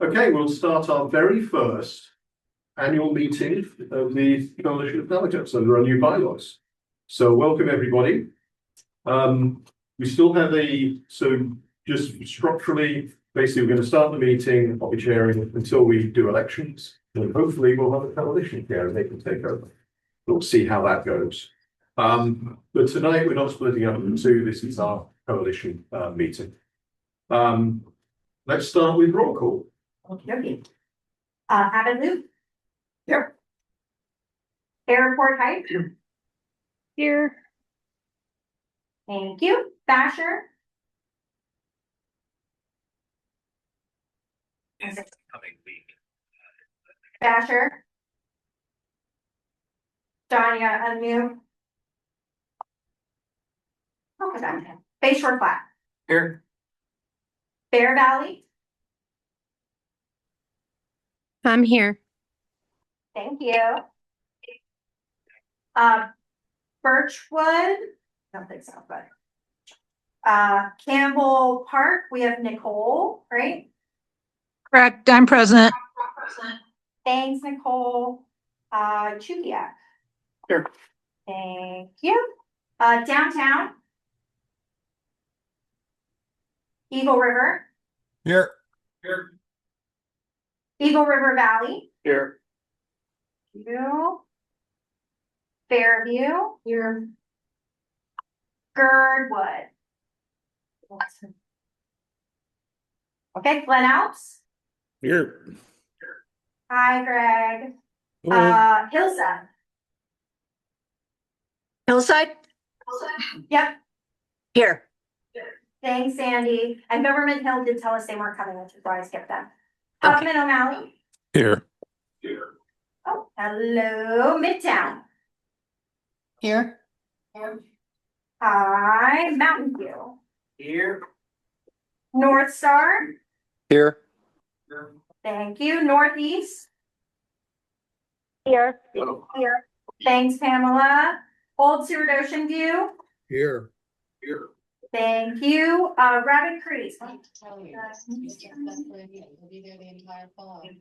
Okay, we'll start our very first annual meeting of the Coalition of Delegates under our new bylaws. So welcome everybody. We still have just structurally, basically we're going to start the meeting, I'll be chairing until we do elections. And hopefully we'll have a coalition chair and they can take over. We'll see how that goes. But tonight we're not splitting up into two. This is our coalition meeting. Let's start with roll call. Okay. Abbott Loop. Here. Airport Heights. Here. Thank you. Basher. Coming week. Basher. John, you gotta unmute. Oh, okay. Bayshore Flat. Here. Bear Valley. I'm here. Thank you. Birchwood. Don't think so, but. Campbell Park, we have Nicole, right? Correct, I'm present. Thanks, Nicole. Chukia. Here. Thank you. Downtown. Eagle River. Here. Eagle River Valley. Here. You. Fairview. Here. Girdwood. Okay, Glen Alps. Here. Hi, Greg. Hillside. Hillside? Yep. Here. Thanks, Sandy. And Government Hill did tell us they weren't coming, which is why I skipped them. Huffman O'Malley. Here. Oh, hello, Midtown. Here. Hi, Mountain View. Here. North Star. Here. Thank you. Northeast. Here. Here. Thanks, Pamela. Old Seward Ocean View. Here. Thank you. Rabbit Creek.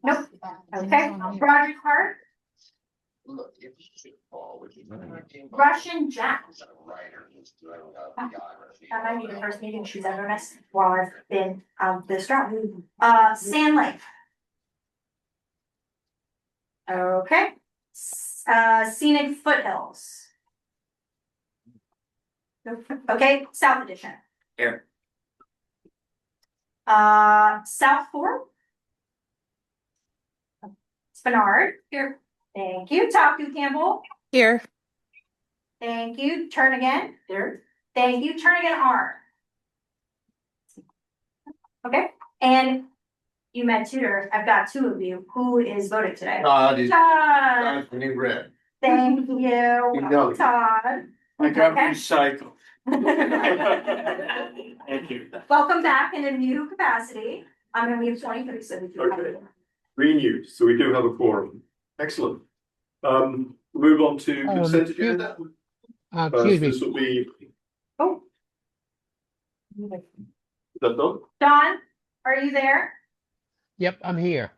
Nope. Okay. Project Park. Russian Jack. That might be the first meeting she's ever missed while I've been this round. Sand Lake. Okay. Scenic Foothills. Okay, South Edition. Here. South Fork. Spenard. Here. Thank you. Taku Campbell. Here. Thank you. Turn again. There. Thank you. Turn again R. Okay. And you met Tudor. I've got two of you. Who is voting today? Todd. Red. Thank you. know. Todd. I got Okay. recycled. Thank you. Welcome back in a new capacity. I'm gonna leave 23, so we can. Okay. Renewed, so we do have a quorum. Excellent. Move on to consent agenda. Excuse me. This will be, Oh. is that done? Don, are you there? Yep, I'm here.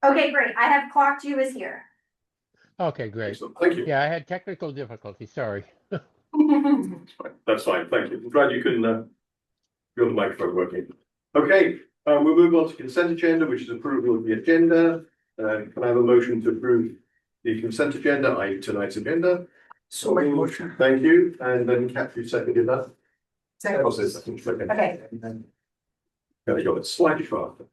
Okay, great. I have clocked you as here. Okay, great. Excellent, thank you. Yeah, I had technical difficulties, sorry. That's fine, thank you. I'm glad you can, got the microphone working. Okay, we'll move on to consent agenda, which is approval of the agenda. Can I have a motion to approve the consent agenda, i.e. tonight's agenda? So make a motion. Thank you, and then Kathy seconded that. Second. Okay. Got it slightly faster.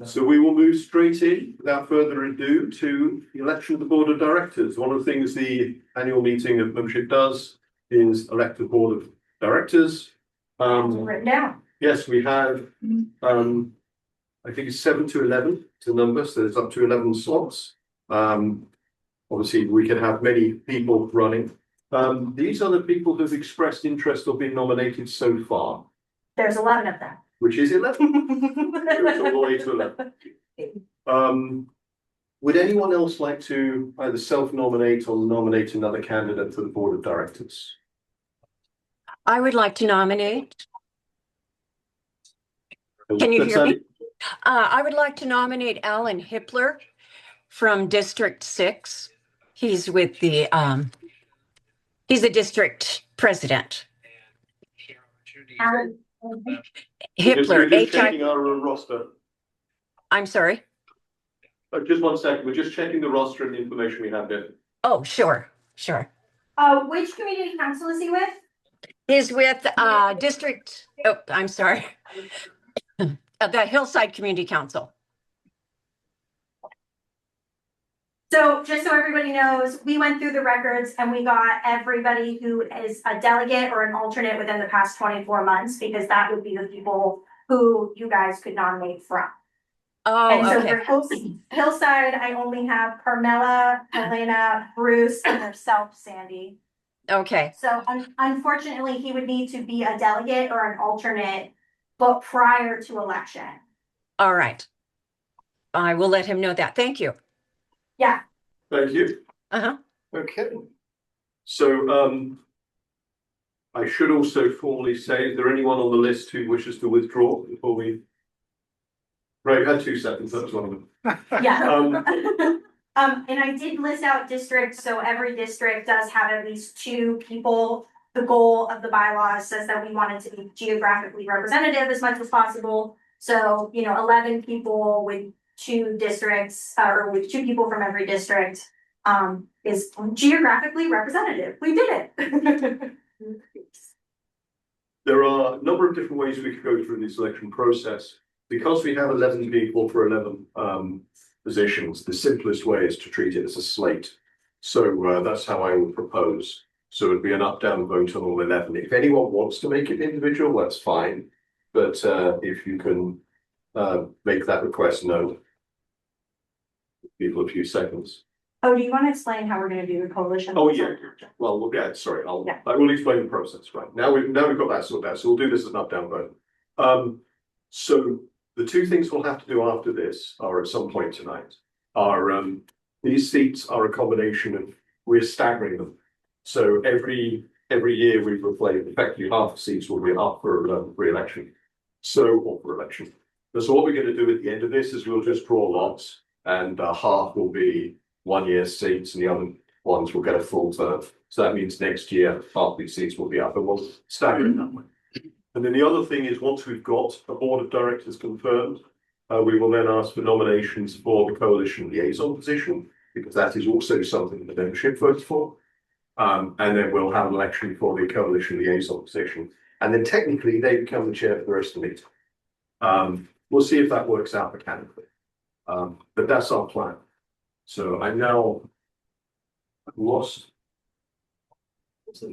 So we will move straight in without further ado to the election of the board of directors. One of the things the annual meeting of membership does is elect the board of directors. Written down. Yes, we have, I think it's 7 to 11 to number, so it's up to 11 slots. Obviously, we can have many people running. These are the people who've expressed interest or been nominated so far, There's 11 of them. which is 11. It's all the way to 11. Would anyone else like to either self-nominate or nominate another candidate for the board of directors? I would like to nominate. Can you hear me? I would like to nominate Alan Hippler from District 6. He's with he's the district president. Alan, Hippler, We're just H-I, checking our roster. I'm sorry. Just 1 second. We're just checking the roster and the information we have here. Oh, sure. which community council is he with? He's with district, oh, I'm sorry. The Hillside Community Council. So just so everybody knows, we went through the records and we got everybody who is a delegate or an alternate within the past 24 months, because that would be the people who you guys could nominate from. And Oh, so okay. for Hillside, I only have Carmela, Helena, Bruce, and yourself, Sandy. Okay. So unfortunately, he would need to be a delegate or an alternate, but prior to election. All right. I will let him know that. Thank you. Yeah. Thank you. Uh-huh. Okay. So, I should also formally say, is there anyone on the list who wishes to withdraw before we? Right, you had 2 seconds, that was one of them. Yeah. And I did list out districts, so every district does have at least 2 people. The goal of the bylaws says that we want it to be geographically representative as much as possible. So, 11 people with 2 districts, or with 2 people from every district, is geographically representative. We did it. There are a number of different ways we could go through the selection process. Because we have 11 people for 11 positions, the simplest way is to treat it as a slate. So that's how I would propose. So it'd be an up-down vote on all 11. If anyone wants to make it individual, that's fine. But if you can make that request known, people a few seconds. Oh, do you want to explain how we're going to do the coalition? Oh, yeah. Well, yeah, sorry. I will explain the process. Right. Now we've got that sorted out. So we'll do this as an up-down vote. So the 2 things we'll have to do after this are at some point tonight are these seats are a combination of, we're staggering them. So every year we replace, effectively half the seats will be up for re-election. So what we're going to do at the end of this is we'll just draw lots, and half will be 1 year seats and the other ones will get a full term. So that means next year half these seats will be up, and we'll stagger it that way. And then the other thing is, once we've got a board of directors confirmed, we will then ask for nominations for the coalition liaison position, because that is also something the membership votes for. And then we'll have an election for the coalition liaison position. And then technically they become the chair for the rest of the meeting. We'll see if that works out mechanically. But that's our plan. So I'm now lost. First,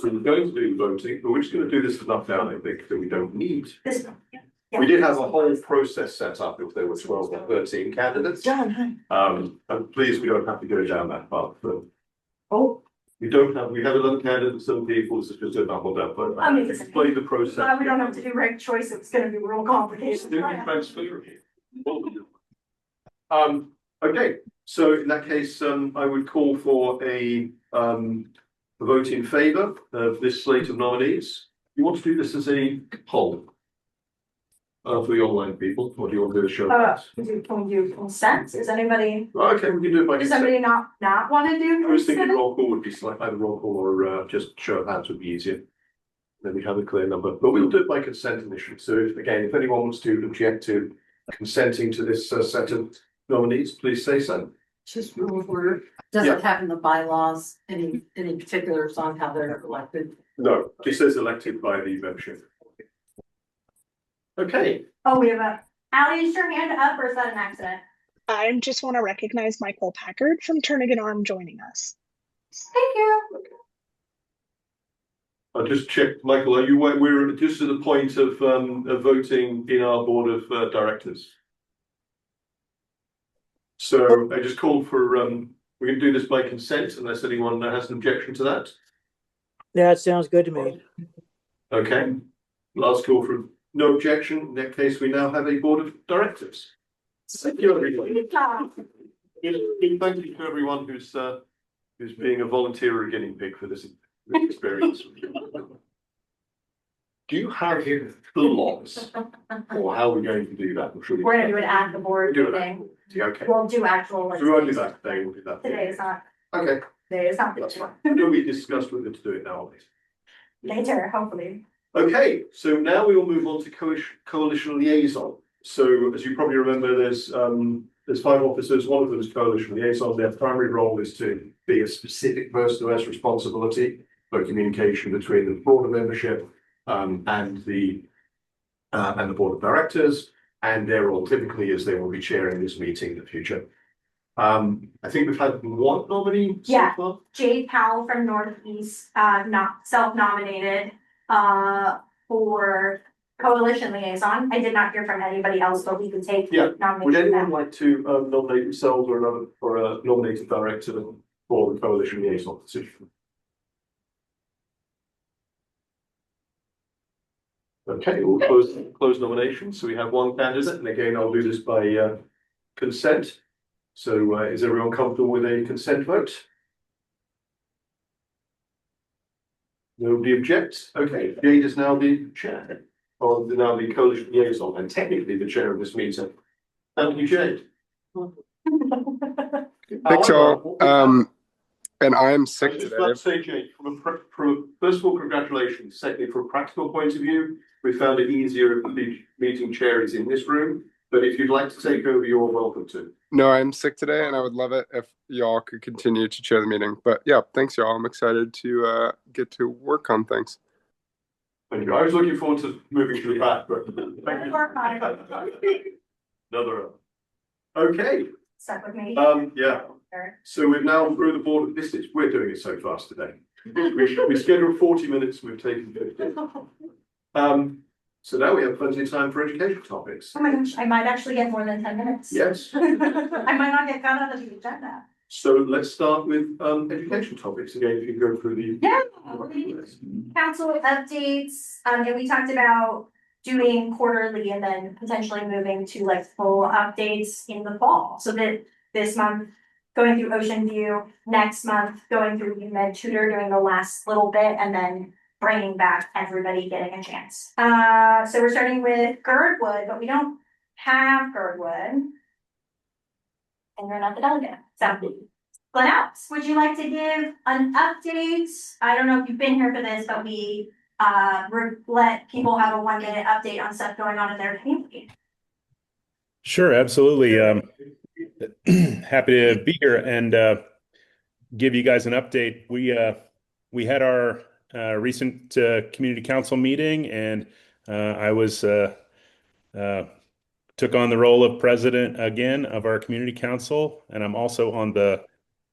we're going to do voting, but we're just going to do this enough down, I think, that we don't need. We did have a whole process set up if there were 12 or 13 candidates. I'm pleased we don't have to go down that path. But we have 11 candidates, some people, this is just a double down. But explain the process. We don't have to do ranked choice. It's going to be real complicated. Okay, so in that case, I would call for a vote in favour of this slate of nominees. You want to do this as a poll for the online people, or do you want to do a show? Can we do consent? Is anybody? Okay, we can do it by Does consent. somebody not want to do? I was thinking consent? roll call would be either roll call or just show of hands would be easier. Then we have a clear number, but we'll do it by consent initially. So if anyone wants to object to consenting to this set of nominees, please say so. Just rule of order. Does it have in the bylaws any particulars on how they're elected? No, it says elected by the membership. Okay. Oh, we have Allie, is your hand up or is that an accident? I just want to recognize Michael Packard from Turnigan Arm joining us. Thank you. I'll just check, Michael, are you we're just at the point of voting in our board of directors? So I just called for we can do this by consent unless anyone has an objection to that. Yeah, it sounds good to me. Okay, last call for no objection. In that case, we now have a board of directors. Thank you, everybody. Good job. Thank you to everyone who's being a volunteer or a guinea pig for this experience. Do you have the lots? Or how are we going to do that? Or should we- We're gonna do it at the board Do it. meeting. Okay. We'll do actual. So we won't do that today, we'll do that. Today is not, Okay, today is not the that's one. fine. It'll be discussed whether to do it now or later. Later, hopefully. Okay, so now we will move on to coalition liaison. So as you probably remember, there's 5 officers, one of them is coalition liaison. Their primary role is to be a specific person who has responsibility for communication between the broader membership and the board of directors. And their role typically is they will be chairing this meeting in the future. I think we've had one nominee so Yeah. far. Jade Powell from Northeast, not self-nominated, for coalition liaison. I did not hear from anybody else, but we could take Yeah. Would nomination. anyone like to nominate themselves or a nominated director for the coalition liaison position? Okay, we'll close nominations. So we have one candidate, and again, I'll do this by consent. So is everyone comfortable with a consent vote? Nobody objects? Okay, Jade is now the chair, or now the coalition liaison, and technically the chair of this meeting. Thank you, Jade. Thanks, y'all. And I'm I sick was just today. about to say, Jade, from first of all, congratulations. Secondly, from a practical point of view, we found it easier if the meeting chair is in this room. But if you'd like to take over, you're welcome to. No, I'm sick today, and I would love it if y'all could continue to chair the meeting. But yeah, thanks, y'all. I'm excited to get to work on things. Thank you. I was looking forward to moving to the back, but thank you. Work on Another. Okay, Stuck with me. yeah. So we've now through the board. We're doing it so fast today. We scheduled 40 minutes. We've taken 50. So now we have plenty of time for education topics. Oh my gosh, I might actually get more than 10 minutes. Yes. I might not get cut out of the agenda. So let's start with education topics again. If you go through the Yeah. Council updates, and we talked about doing quarterly and then potentially moving to like full updates in the fall. So that this month, going through Ocean View, next month, going through Med Tutor, doing the last little bit, and then bringing back everybody getting a chance. So we're starting with Girdwood, but we don't have Girdwood. And you're not the delegate, so. Glenn Alps, would you like to give an update? I don't know if you've been here for this, but we let people have a 1-minute update on stuff going on in their community. Sure, absolutely. Happy to be here and give you guys an update. We had our recent community council meeting, and I was took on the role of president again of our community council, and I'm also on the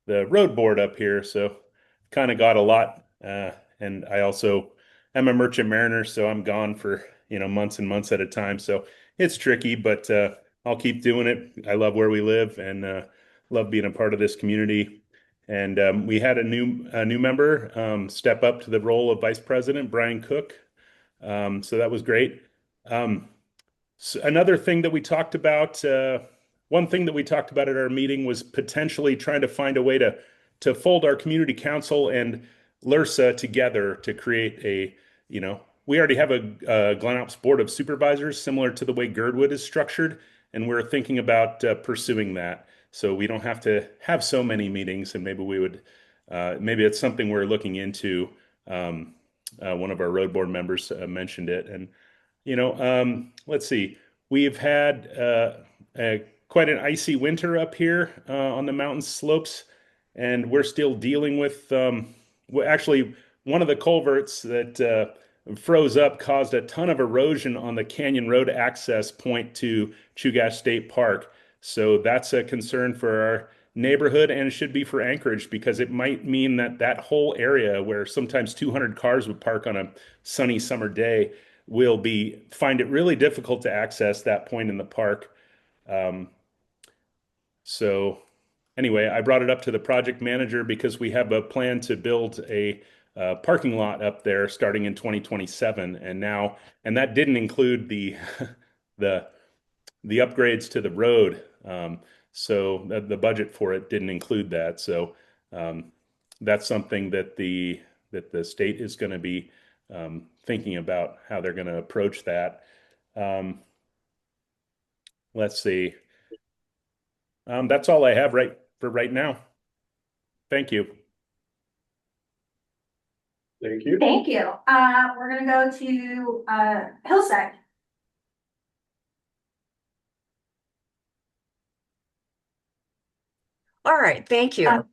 road board up here, so kind of got a lot. And I also am a merchant mariner, so I'm gone for months and months at a time. So it's tricky, but I'll keep doing it. I love where we live and love being a part of this community. And we had a new member step up to the role of vice president, Brian Cook. So that was great. So another thing that we talked about, one thing that we talked about at our meeting was potentially trying to find a way to fold our community council and LRSA together to create we already have a Glen Alps Board of Supervisors similar to the way Girdwood is structured, and we're thinking about pursuing that. So we don't have to have so many meetings, and maybe we would, maybe it's something we're looking into. One of our road board members mentioned it, and let's see, we've had quite an icy winter up here on the mountain slopes, and we're still dealing with actually one of the culverts that froze up caused a ton of erosion on the Canyon Road access point to Chugach State Park. So that's a concern for our neighborhood, and it should be for Anchorage, because it might mean that whole area where sometimes 200 cars would park on a sunny summer day will find it really difficult to access that point in the park. So anyway, I brought it up to the project manager because we have a plan to build a parking lot up there starting in 2027, and that didn't include the the upgrades to the road. So the budget for it didn't include that. So that's something that the state is going to be thinking about how they're going to approach that. Let's see. That's all I have right now. Thank you. Thank you. Thank you. We're gonna go to, Hillside. All right, thank you.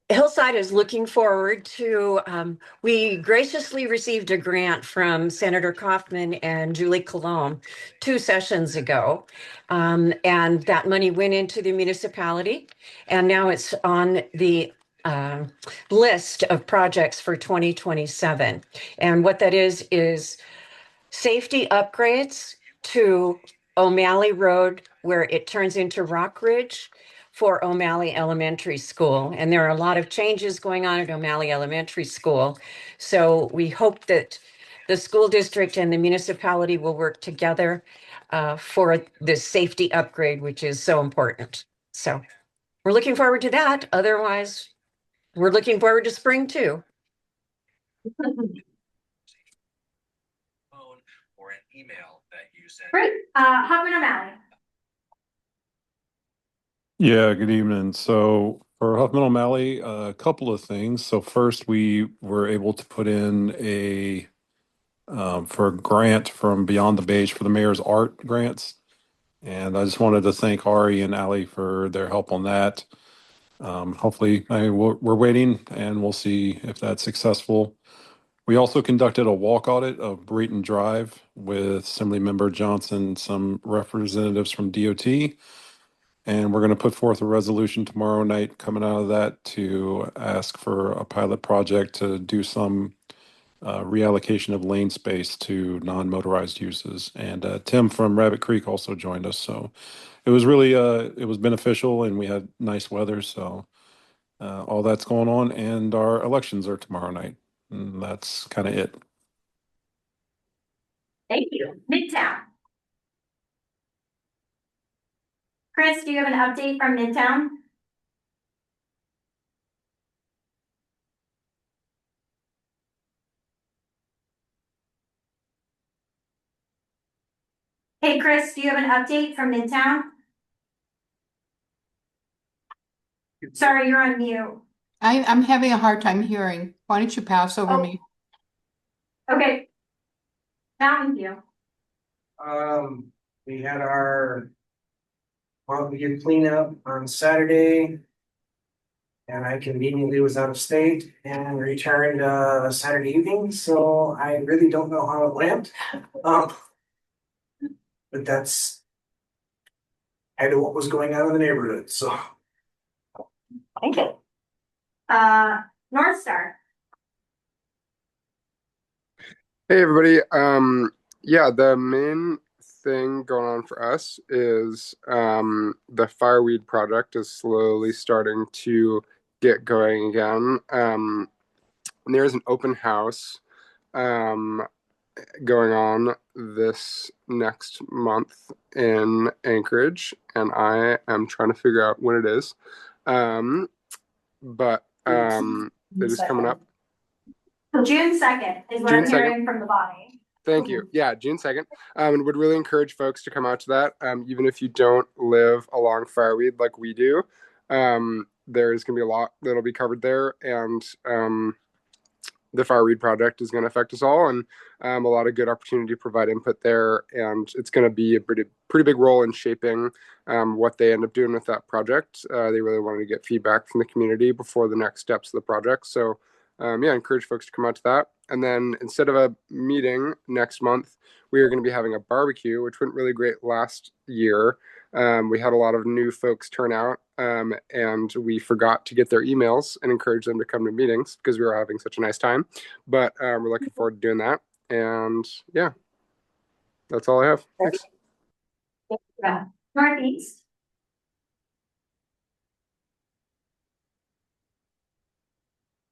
Hillside is looking forward to, we graciously received a grant from Senator Kaufman and Julie Colomb 2 sessions ago. And that money went into the municipality, and now it's on the list of projects for 2027. And what that is safety upgrades to O'Malley Road, where it turns into Rock Ridge, for O'Malley Elementary School. And there are a lot of changes going on at O'Malley Elementary School. So we hope that the school district and the municipality will work together for this safety upgrade, which is so important. So we're looking forward to that. Otherwise, we're looking forward to spring too. Or an email that you send. Great, Huffman O'Malley. Yeah, good evening. So for Huffman O'Malley, a couple of things. So first, we were able to put in for a grant from Beyond the Beige for the mayor's art grants. And I just wanted to thank Ari and Ali for their help on that. Hopefully, we're waiting and we'll see if that's successful. We also conducted a walk audit of Breton Drive with Assembly Member Johnson, some representatives from DOT. And we're going to put forth a resolution tomorrow night coming out of that to ask for a pilot project to do some reallocation of lane space to non-motorized uses. And Tim from Rabbit Creek also joined us. So it was really, it was beneficial, and we had nice weather. So all that's going on, and our elections are tomorrow night. And that's kind of it. Thank you. Midtown. Chris, do you have an update from Midtown? Hey, Chris, do you have an update from Midtown? Sorry, you're on mute. I'm having a hard time hearing. Why don't you pass over me? Okay. Mountain View. We had our weekend cleanup on Saturday. And I conveniently was out of state and returned Saturday evening, so I really don't know how it went. But that's kind of what was going on in the neighborhood, so. Thank you. North Star. Hey everybody. Yeah, the main thing going on for us is the fireweed project is slowly starting to get going again. There's an open house going on this next month in Anchorage, and I am trying to figure out when it is. But it is coming up. June 2nd is what I'm hearing from the body. Thank you. Yeah, June 2nd. And would really encourage folks to come out to that. Even if you don't live along fireweed like we do, there's going to be a lot that'll be covered there. And the fireweed project is going to affect us all, and a lot of good opportunity to provide input there. And it's going to be a pretty big role in shaping what they end up doing with that project. They really wanted to get feedback from the community before the next steps of the project. So yeah, I encourage folks to come out to that. And then instead of a meeting next month, we are going to be having a barbecue, which went really great last year. We had a lot of new folks turn out, and we forgot to get their emails and encourage them to come to meetings because we were having such a nice time. But we're looking forward to doing that. And yeah, that's all I have. Thanks. Yeah. Northeast.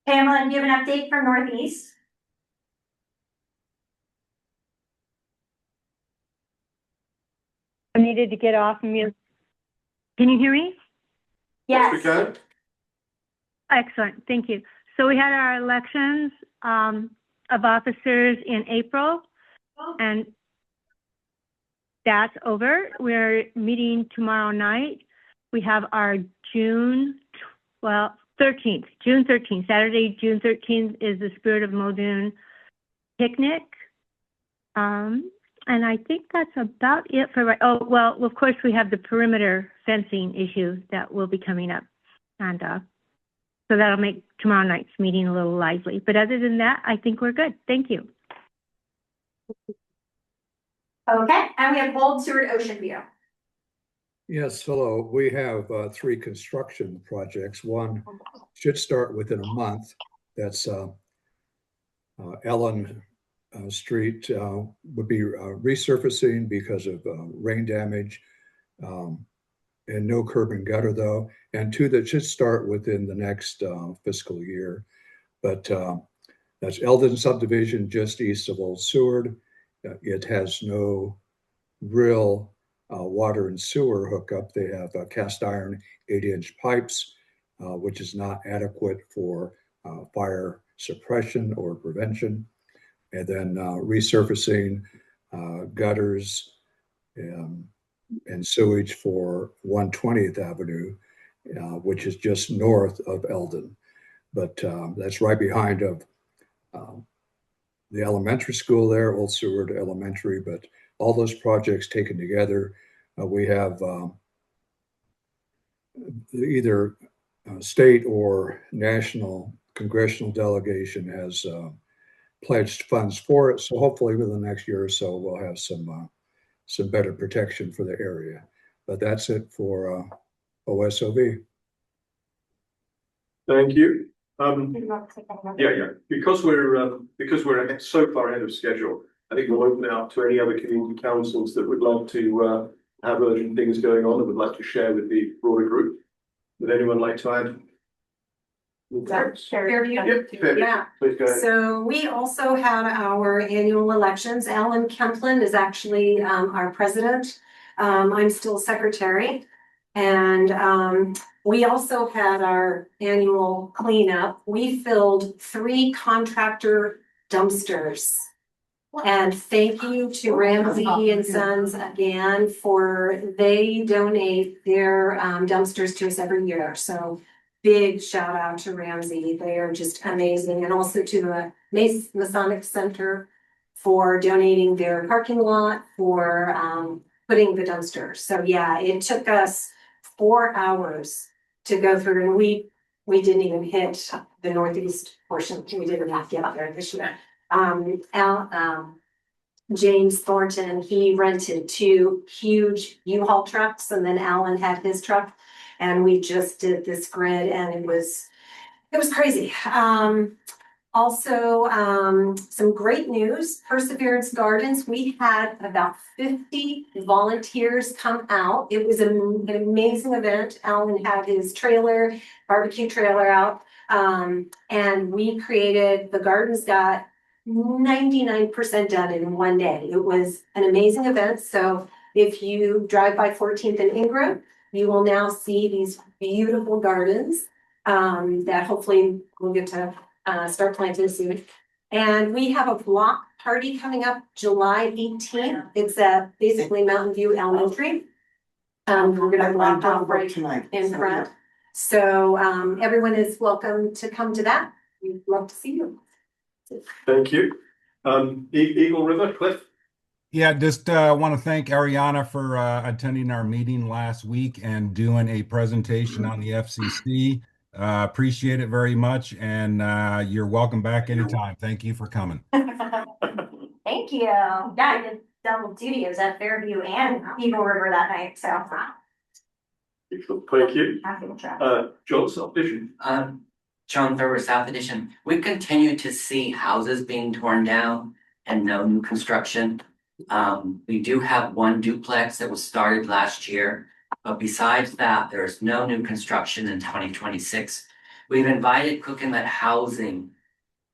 Pamela, do you have an update from Northeast? I needed to get off mute. Can you hear me? Yes. We can. Excellent, thank you. So we had our elections of officers in April, and that's over. We're meeting tomorrow night. We have our June 13th, Saturday, June 13th is the Spirit of Muldoon picnic. And I think that's about it for right. Oh, well, of course, we have the perimeter fencing issue that will be coming up. And so that'll make tomorrow night's meeting a little lively. But other than that, I think we're good. Thank you. Okay, and we have Old Seward Ocean View. Yes, hello. We have 3 construction projects. One should start within a month. That's Ellen Street would be resurfacing because of rain damage, and no curb and gutter though. And 2 that should start within the next fiscal year. But that's Eldon subdivision just east of Old Seward. It has no real water and sewer hookup. They have cast iron 8-inch pipes, which is not adequate for fire suppression or prevention. And then resurfacing gutters and sewage for 120th Avenue, which is just north of Eldon. But that's right behind of the elementary school there, Old Seward Elementary. But all those projects taken together, we have either state or national congressional delegation has pledged funds for it. So hopefully within the next year or so, we'll have some better protection for the area. But that's it for OSOV. Thank you. Yeah. Because we're so far ahead of schedule, I think we'll open it up to any other community councils that would like to have urgent things going on and would like to share with the broader group. Would anyone like to add? Fairview? Yeah. Please go ahead. So we also had our annual elections. Alan Kemplin is actually our president. I'm still secretary. And we also had our annual cleanup. We filled 3 contractor dumpsters. And thank you to Ramsey and Sons again they donate their dumpsters to us every year. So big shout out to Ramsey. They are just amazing. And also to the Masonic Center for donating their parking lot for putting the dumpsters. So yeah, it took us 4 hours to go through, and we didn't even hit the northeast portion. We didn't have to get up there this year. James Thornton, he rented 2 huge U-Haul trucks, and then Alan had his truck, and we just did this grid, and it was crazy. Also, some great news, Perseverance Gardens, we had about 50 volunteers come out. It was an amazing event. Alan had his barbecue trailer out, and we created, the gardens got 99% done in one day. It was an amazing event. So if you drive by 14th and Ingram, you will now see these beautiful gardens that hopefully we'll get to start planting soon. And we have a block party coming up July 18th. It's at basically Mountain View Elementary. We're gonna block off right tonight in front. So everyone is welcome to come to that. We'd love to see you. Thank you. Eagle River, Cliff. Yeah, just want to thank Ariana for attending our meeting last week and doing a presentation on the FCC. Appreciate it very much, and you're welcome back anytime. Thank you for coming. Thank you. Yeah, I did double duty. I was at Fairview and Eagle River that night, so. Thank you. Happy to try. John, South Vision. John Thurber, South Edition. We continue to see houses being torn down and no new construction. We do have one duplex that was started last year, but besides that, there's no new construction in 2026. We've invited Cook Inlet Housing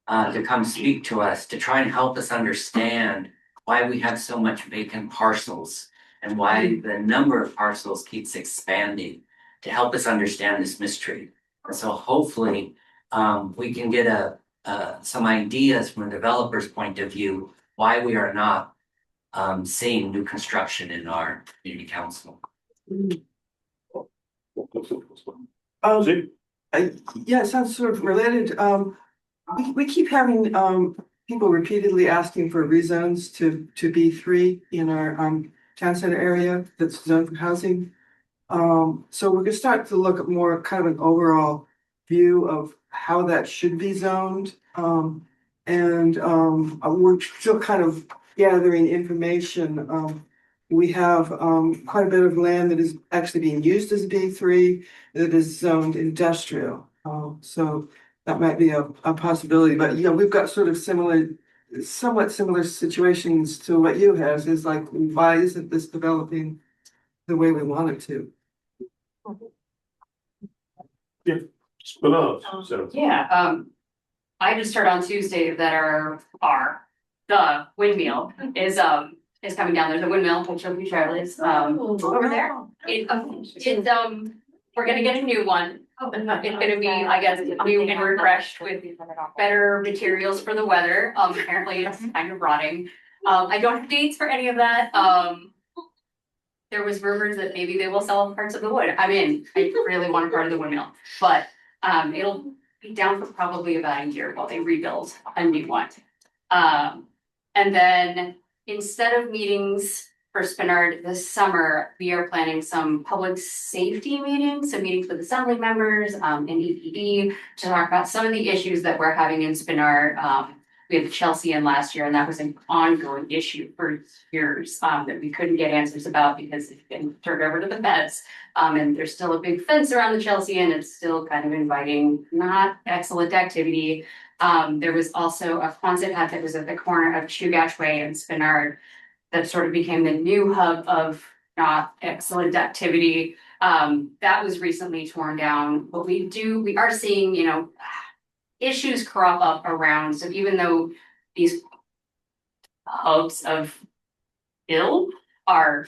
to come speak to us to try and help us understand why we have so much vacant parcels and why the number of parcels keeps expanding, to help us understand this mystery. And so hopefully we can get a some ideas from a developer's point of view, why we are not seeing new construction in our community council. Yeah, it sounds sort of related. We keep having people repeatedly asking for rezones to B3 in our town center area that's zoned for housing. So we're gonna start to look at more kind of an overall view of how that should be zoned. We're still kind of gathering information. We have quite a bit of land that is actually being used as B3 that is zoned industrial. So that might be a possibility, but you know, we've got sort of somewhat similar situations to what you have. Is like, why isn't this developing the way we want it to? Yeah, so. Yeah, I just heard on Tuesday that the windmill is coming down. There's a windmill, which will be Charlotte's, over there. We're gonna get a new one. It's gonna be, I guess, new and refreshed with better materials for the weather. Apparently it's kind of rotting. I don't have dates for any of that. There was rumors that maybe they will sell parts of the wood. I really want a part of the windmill, but it'll be down for probably about a year while they rebuild a new one. And then instead of meetings for Spinard this summer, we are planning some public safety meetings, some meetings with assembly members and EPD to talk about some of the issues that we're having in Spinard. We had the Chelsea in last year, and that was an ongoing issue for years that we couldn't get answers about because it's been turned over to the feds. And there's still a big fence around the Chelsea, and it's still kind of inviting not excellent activity. There was also a Quonset hut that was at the corner of Chugach Way and Spinard that sort of became the new hub of not excellent activity. That was recently torn down, but we are seeing, you know, issues crop up around. So even though these hubs of ill are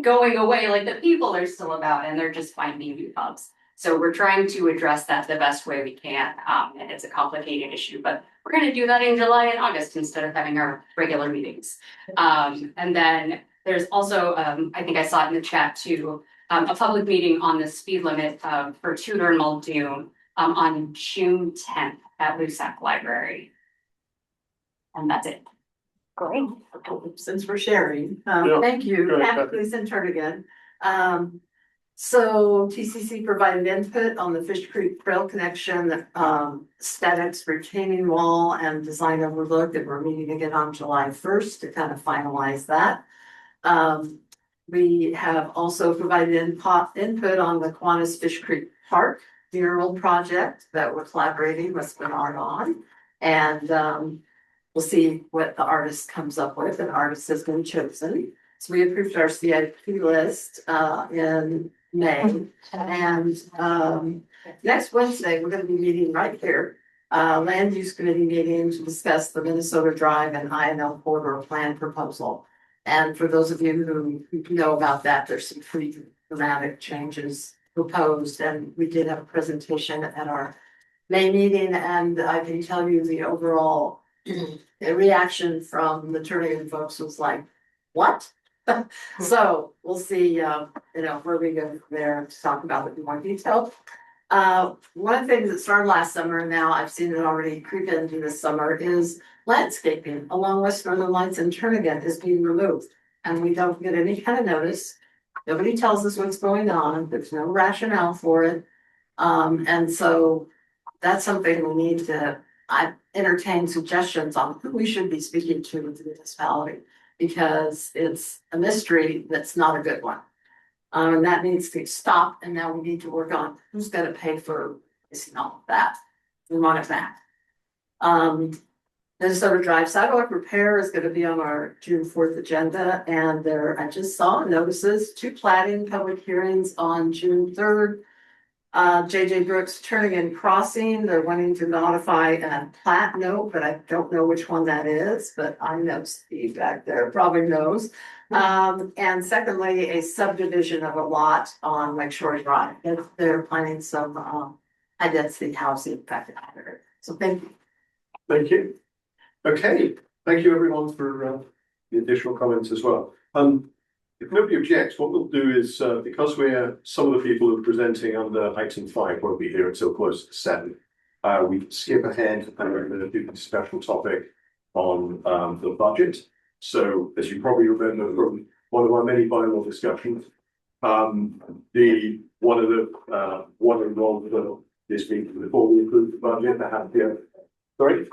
going away, like the people are still about and they're just finding new hubs. So we're trying to address that the best way we can. And it's a complicated issue, but we're going to do that in July and August instead of having our regular meetings. And then there's also, I think I saw it in the chat too, a public meeting on the speed limit for Tudor and Muldoon on June 10th at Lusac Library. And that's it. Great. Since we're sharing, Yeah. thank you. Go ahead, Happy Lisa again. So TCC provided input on the Fish Creek Trail connection, aesthetics, retaining wall and design overlook, that we're meeting again on July 1st to kind of finalize that. We have also provided input on the Kiwanis Fish Creek Park mural project that we're collaborating with Spinard on. And we'll see what the artist comes up with. An artist has been chosen. So we approved our CIP list in May. And next Wednesday, we're going to be meeting right here. Land Use Committee meeting to discuss the Minnesota Drive and INL corridor plan proposal. And for those of you who know about that, there's some pretty dramatic changes proposed, and we did have a presentation at our May meeting, and I can tell you the overall reaction from the Turnigan folks was like, what? So we'll see, where we go from there to talk about it in more detail. One of the things that started last summer, now I've seen it already creep into this summer, is landscaping along West Northern Lights and Turnigan is being removed, and we don't get any kind of notice. Nobody tells us what's going on. There's no rationale for it. And so that's something we need to, I entertain suggestions on who we should be speaking to with the municipality, because it's a mystery that's not a good one. And that needs to stop. And now we need to work on who's going to pay for all of that. We want it back. Minnesota Drive sidewalk repair is going to be on our June 4th agenda, and I just saw notices, 2 plating public hearings on June 3rd. JJ Brooks Turnigan Crossing, they're wanting to modify a plat note, but I don't know which one that is, but I know Steve back there probably knows. And secondly, a subdivision of a lot on Lakeshore Drive. They're planning some high density housing back there. So thank you. Thank you. Okay, thank you everyone for the additional comments as well. If nobody objects, what we'll do is, because some of the people who are presenting under item 5 won't be here until close to 7, we can skip ahead and we're going to do the special topic on the budget. So, as you probably remember from one of our many bylaw discussions, one of the roles of this meeting before we approve the budget, there has to be sorry?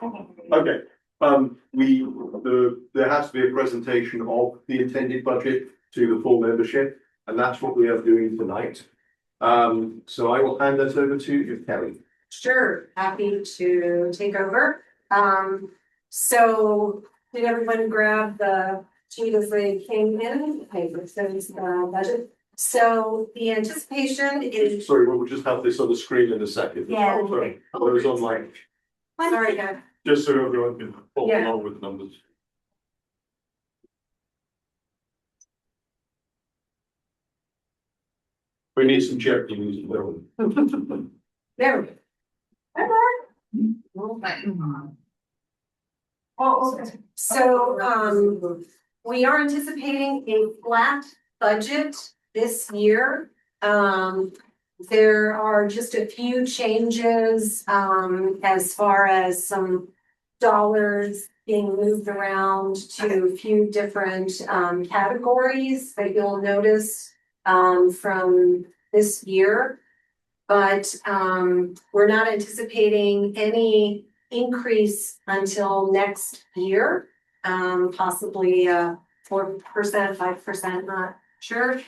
Okay. There has to be a presentation of the intended budget to the full membership, and that's what we are doing tonight. So I will hand that over to you, Kelly. Sure, happy to take over. So did everyone grab the sheet as they came in? Paper says budget. So the anticipation is. Sorry, we'll just have this on the screen in a second. Yeah. Oh, sorry. Those online. Sorry, guys. Just so everyone can follow Yeah. along with the numbers. We need some Jeopardy music, don't we? There we go. Oh, okay. So, we are anticipating a flat budget this year. There are just a few changes, as far as some dollars being moved around to a few different, categories that you'll notice, from this year. But, we're not anticipating any increase until next year, possibly 4%, 5%, not sure.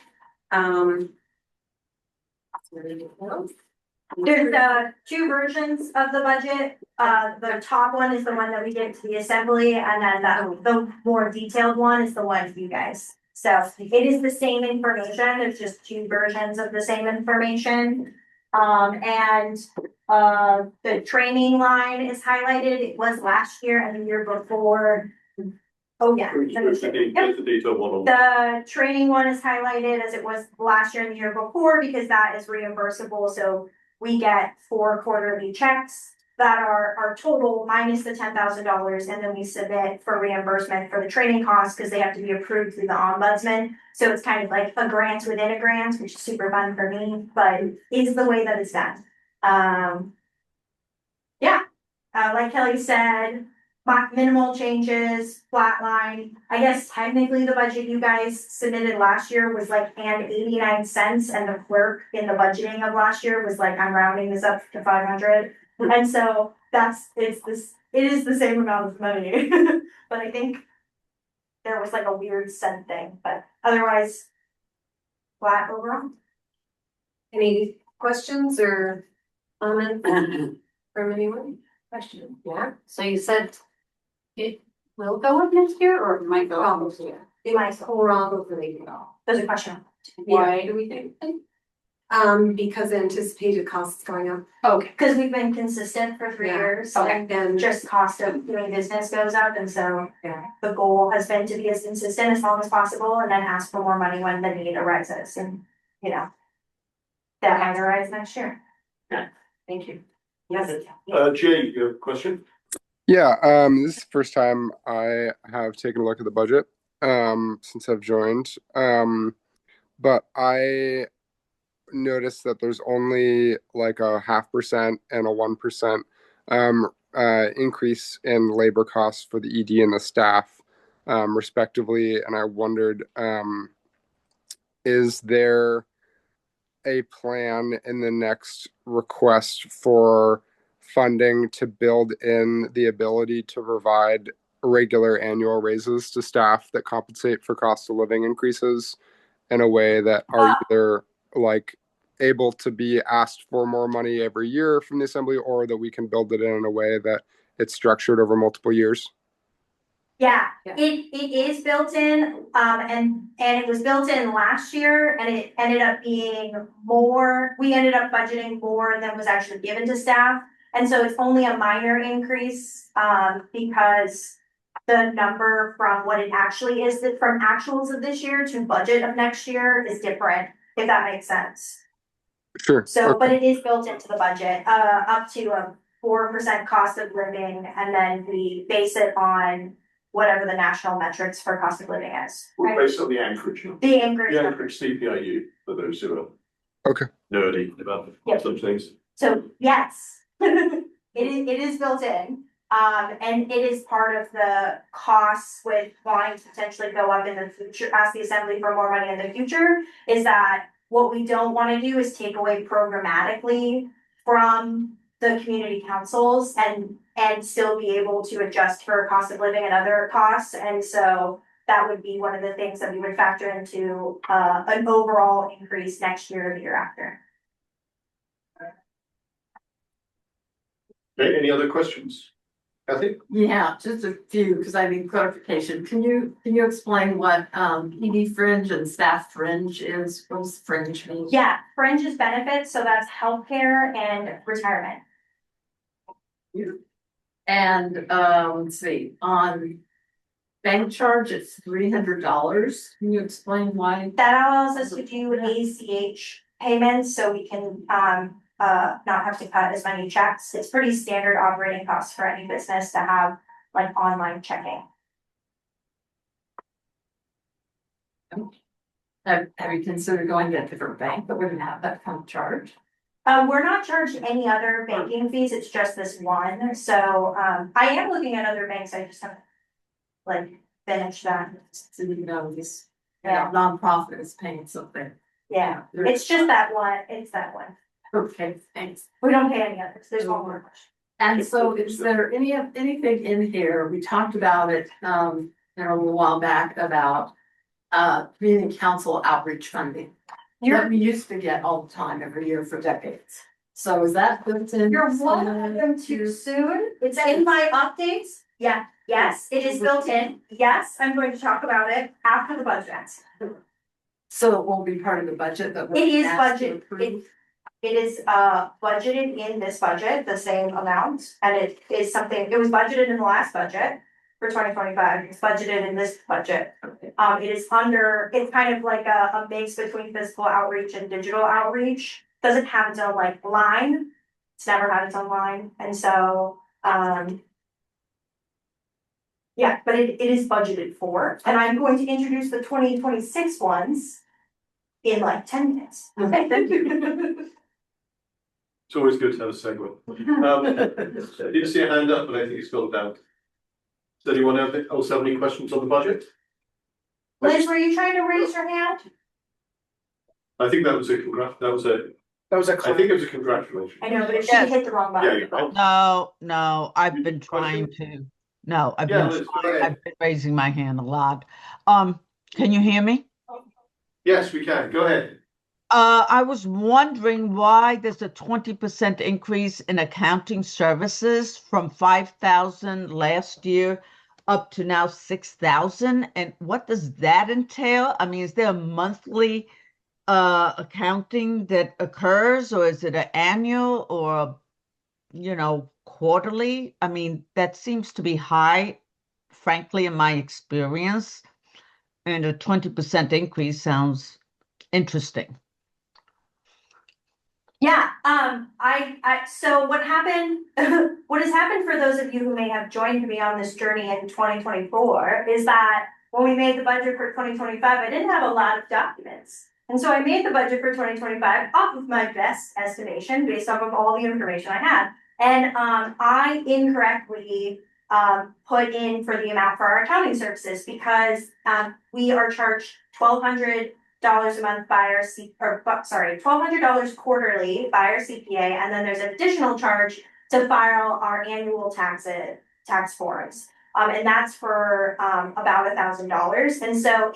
There's two versions of the budget. The top one is the one that we get to the assembly, and then the more detailed one is the one for you guys. So it is the same information, it's just two versions of the same information. The training line is highlighted, it was last year and the year before. Oh, yeah. There's the detail one. The training one is highlighted as it was last year and the year before, because that is reimbursable, so we get 4 quarterly checks that are our total minus the $10,000, and then we submit for reimbursement for the training costs, because they have to be approved through the ombudsman. So it's kind of like a grant within a grant, which is super fun for me, but is the way that it's done. Like Kelly said, minimal changes, flat line. I guess technically the budget you guys submitted last year was like and 89 cents, and the clerk in the budgeting of last year was like, I'm rounding this up to 500. And so it is the same amount of money. But I think there was like a weird cent thing, but otherwise flat overall. Any questions or comments from anyone? Question, yeah, so you said it will go up next year or it might go up this year? It might probably go. There's a question. Why do we think? Because anticipated costs going up. Okay, because we've been consistent for 3 Yeah. years, Okay. and just cost of doing business goes up, and so the goal has been to be as consistent as long as possible, and then ask for more money when the need arises, and that might arise next year. Thank you. Yes. Jay, you have a question? Yeah, this is the first time I have taken a look at the budget since I've joined. But I noticed that there's only like a 0.5% and a 1% increase in labor costs for the ED and the staff, respectively. And I wondered, is there a plan in the next request for funding to build in the ability to provide regular annual raises to staff that compensate for cost of living increases in a way that are either like able to be asked for more money every year from the assembly, or that we can build it in a way that it's structured over multiple years? Yeah, it is built in, and it was built in last year, and it ended up being more, we ended up budgeting more than was actually given to staff. And so it's only a minor increase, because the number from what it actually is, that from actuals of this year to budget of next year is different, if that makes sense. Sure. So, Okay. but it is built into the budget, up to 4% cost of living, and then we base it on whatever the national metrics for cost of living is. We're Right? based on the Anchorage. The Anchorage. The Anchorage CPIU, for those who are Okay. nerdy about Yep. some things. So yes, it is built in. And it is part of the costs with wanting to potentially go up in the future, ask the assembly for more money in the future, is that what we don't wanna do is take away programmatically from the community councils and still be able to adjust for cost of living and other costs. And so that would be one of the things that we would factor into, an overall increase next year or the year after. Okay, any other questions? Kathy? Yeah, just a few, because I need clarification. Can you explain what PD fringe and staff fringe is? What does fringe mean? Yeah, fringe is benefits, so that's healthcare and retirement. And let's see, on bank charge, it's $300. Can you explain why? That allows us to do ACH payments, so we can not have to cut as many checks. It's pretty standard operating costs for any business to have like online checking. Have you considered going to a different bank that wouldn't have that kind of charge? We're not charged any other banking fees, it's just this one, so I am looking at other banks, I just haven't like finished that. So you know, this nonprofit is paying something. Yeah, it's just that one, it's that one. Okay, thanks. We don't pay any others, there's one more question. And so is there anything in here, we talked about it, a little while back about community council outreach funding. That we used to get all the time, every year for decades. So is that built in? You're welcome too soon, it's in my updates, yeah, yes, it is built in, yes, I'm going to talk about it after the budget. So it won't be part of the budget that It is we're asked to budget, approve? it is budgeted in this budget, the same amount, and it is something, it was budgeted in the last budget. For 2025, it's budgeted in this budget. It is under, it's kind of like a mix between physical outreach and digital outreach. Doesn't have its own like line, it's never had its own line, and so, yeah, but it is budgeted for, and I'm going to introduce the 2026 ones in like 10 minutes. Okay, thank you. It's always good to have a segue. I didn't see a hand up, but I think it's gone down. Does anyone else have any questions on the budget? Liz, were you trying to raise your hand? I think that was a I think it was a congratulations. I know, but if she hit the wrong button. No, I've been trying to, no, I've Yeah, been, Liz, go ahead. I've been raising my hand a lot. Can you hear me? Yes, we can, go ahead. I was wondering why there's a 20% increase in accounting services from 5,000 last year up to now 6,000, and what does that entail? I mean, is there a monthly accounting that occurs, or is it an annual or, quarterly? I mean, that seems to be high, frankly, in my experience, and a 20% increase sounds interesting. Yeah, so what happened, what has happened for those of you who may have joined me on this journey in 2024 is that when we made the budget for 2025, I didn't have a lot of documents. And so I made the budget for 2025 off of my best estimation based off of all the information I had. And I incorrectly put in for the amount for our accounting services because we are charged $1,200 a month by our $1,200 quarterly by our CPA, and then there's an additional charge to file our annual tax forms. And that's for about $1,000. And so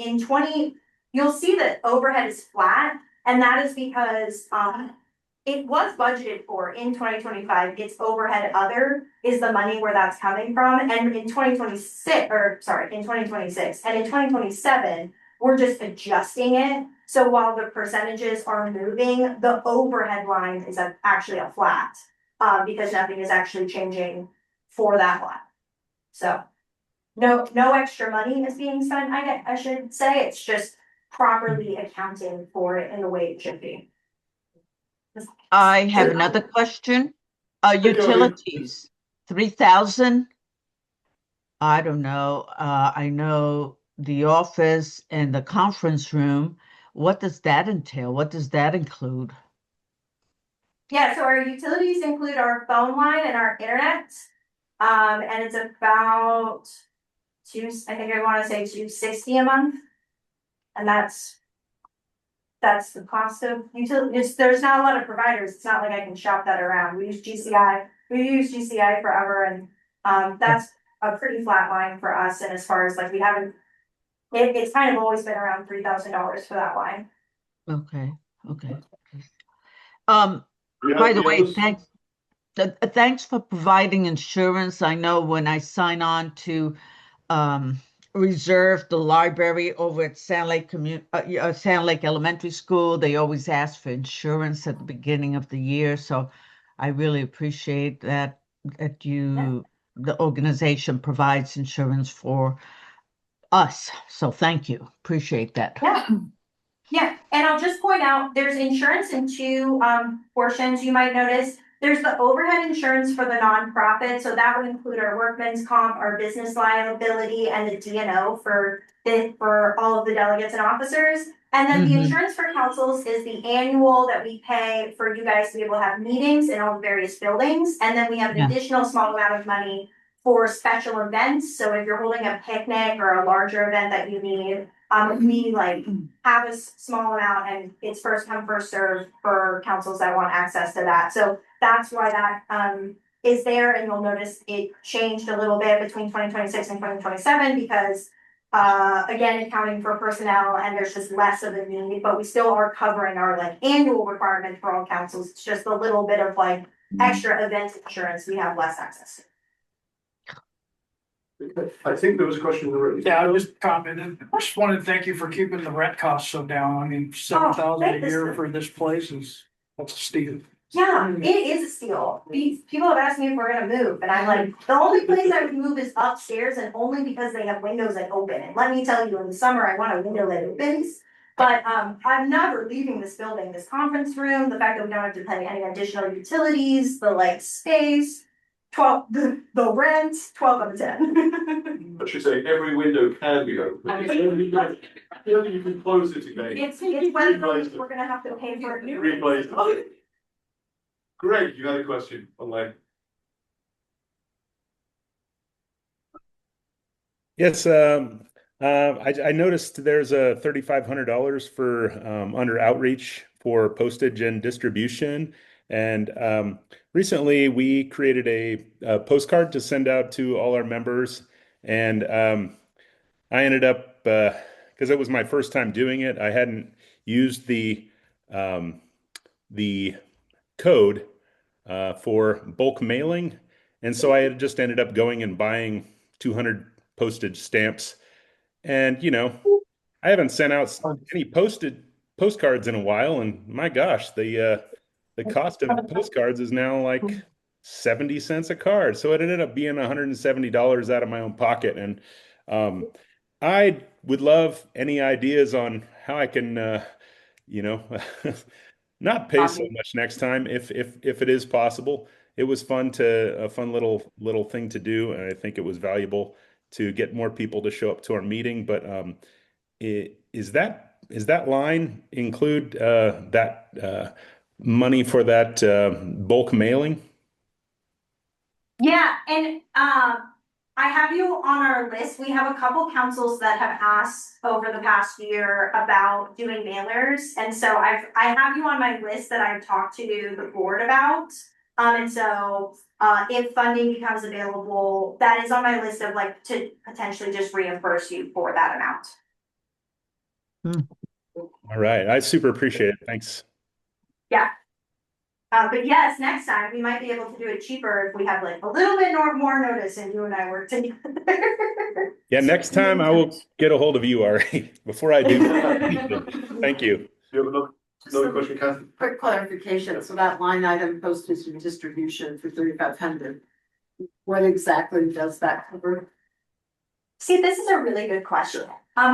you'll see that overhead is flat, and that is because it was budgeted for in 2025. Its overhead other is the money where that's coming from, and in 2026, and in 2027. We're just adjusting it. So while the percentages are moving, the overhead line is actually a flat, because nothing is actually changing for that flat. So no extra money is being spent, I should say. It's just properly accounting for it in the way it should be. I have another question. Utilities, 3,000. I don't know. I know the office and the conference room. What does that entail? What does that include? Yeah, so our utilities include our phone line and our internet. And it's about I think I want to say $260 a month. And that's the cost of utilities. There's not a lot of providers. It's not like I can shop that around. We use GCI. We've used GCI forever, and that's a pretty flat line for us. And as far as like we haven't, it's kind of always been around $3,000 for that line. Okay. Yeah, By the yeah, way, this- thanks for providing insurance. I know when I sign on to reserve the library over at Sand Lake Sand Lake Elementary School, they always ask for insurance at the beginning of the year. So I really appreciate that the organization provides insurance for us. So thank you. Appreciate that. Yeah. Yeah, and I'll just point out, there's insurance in two portions you might notice. There's the overhead insurance for the nonprofit, so that would include our workman's comp, our business liability, and the D&O for all of the delegates and officers. And then the insurance for councils is the annual that we pay for you guys to be able to have meetings in all the various buildings. And then we have an additional small amount of money for special events. So if you're holding a picnic or a larger event that you need, we like have a small amount, and it's first come, first served for councils that want access to that. So that's why that is there, and you'll notice it changed a little bit between 2026 and 2027 because again, accounting for personnel, and there's just less of a need, but we still are covering our like annual requirement for all councils. It's just a little bit of like extra event insurance we have less access to. I think there was a question already. Yeah, I just commented. I just wanted to thank you for keeping the rent costs so down. I mean, 7,000 a year for this place that's a steal. Yeah, it is a steal. People have asked me if we're gonna move, and I'm like, the only place I would move is upstairs, and only because they have windows that open. And let me tell you, in the summer, I want a window that opens. But I'm never leaving this building, this conference room, the fact that we don't have to pay any additional utilities, the like space. 12, the rent, 12 out of 10. But you say every window can be open. You can close it again. It's whether we're gonna have to pay for a new. Replace it. Greg, you had a question online. Yes, I noticed there's a $3,500 for under outreach for postage and distribution. And recently we created a postcard to send out to all our members. And I ended up, because it was my first time doing it, I hadn't used the code for bulk mailing. And so I had just ended up going and buying 200 postage stamps. And, you know, I haven't sent out any postcards in a while. And my gosh, the cost of postcards is now like 70 cents a card. So it ended up being $170 out of my own pocket. And I would love any ideas on how I can, you know, not pay so much next time if it is possible. It was a fun little thing to do, and I think it was valuable to get more people to show up to our meeting. But is that line include that money for that bulk mailing? Yeah, and I have you on our list. We have a couple councils that have asked over the past year about doing mailers. And so I have you on my list that I've talked to the board about. And so if funding becomes available, that is on my list of like to potentially just reimburse you for that amount. All right. I super appreciate it. Thanks. Yeah. But yes, next time we might be able to do it cheaper if we have like a little bit more notice and you and I work together. Yeah, next time I will get a hold of you, Ari, before I do. Thank you. You have another question, Kathy? Quick clarification, so that line item postage and distribution for 3,500, what exactly does that cover? See, this is a really good question.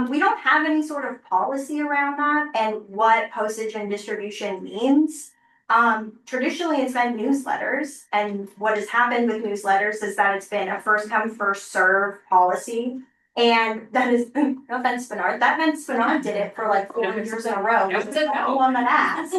We don't have any sort of policy around that and what postage and distribution means. Traditionally, it's been newsletters, and what has happened with newsletters is that it's been a first come, first serve policy. And that is, no offense, Spinard, that meant Spinard did it for like 4 years in a row. It was the one that asked.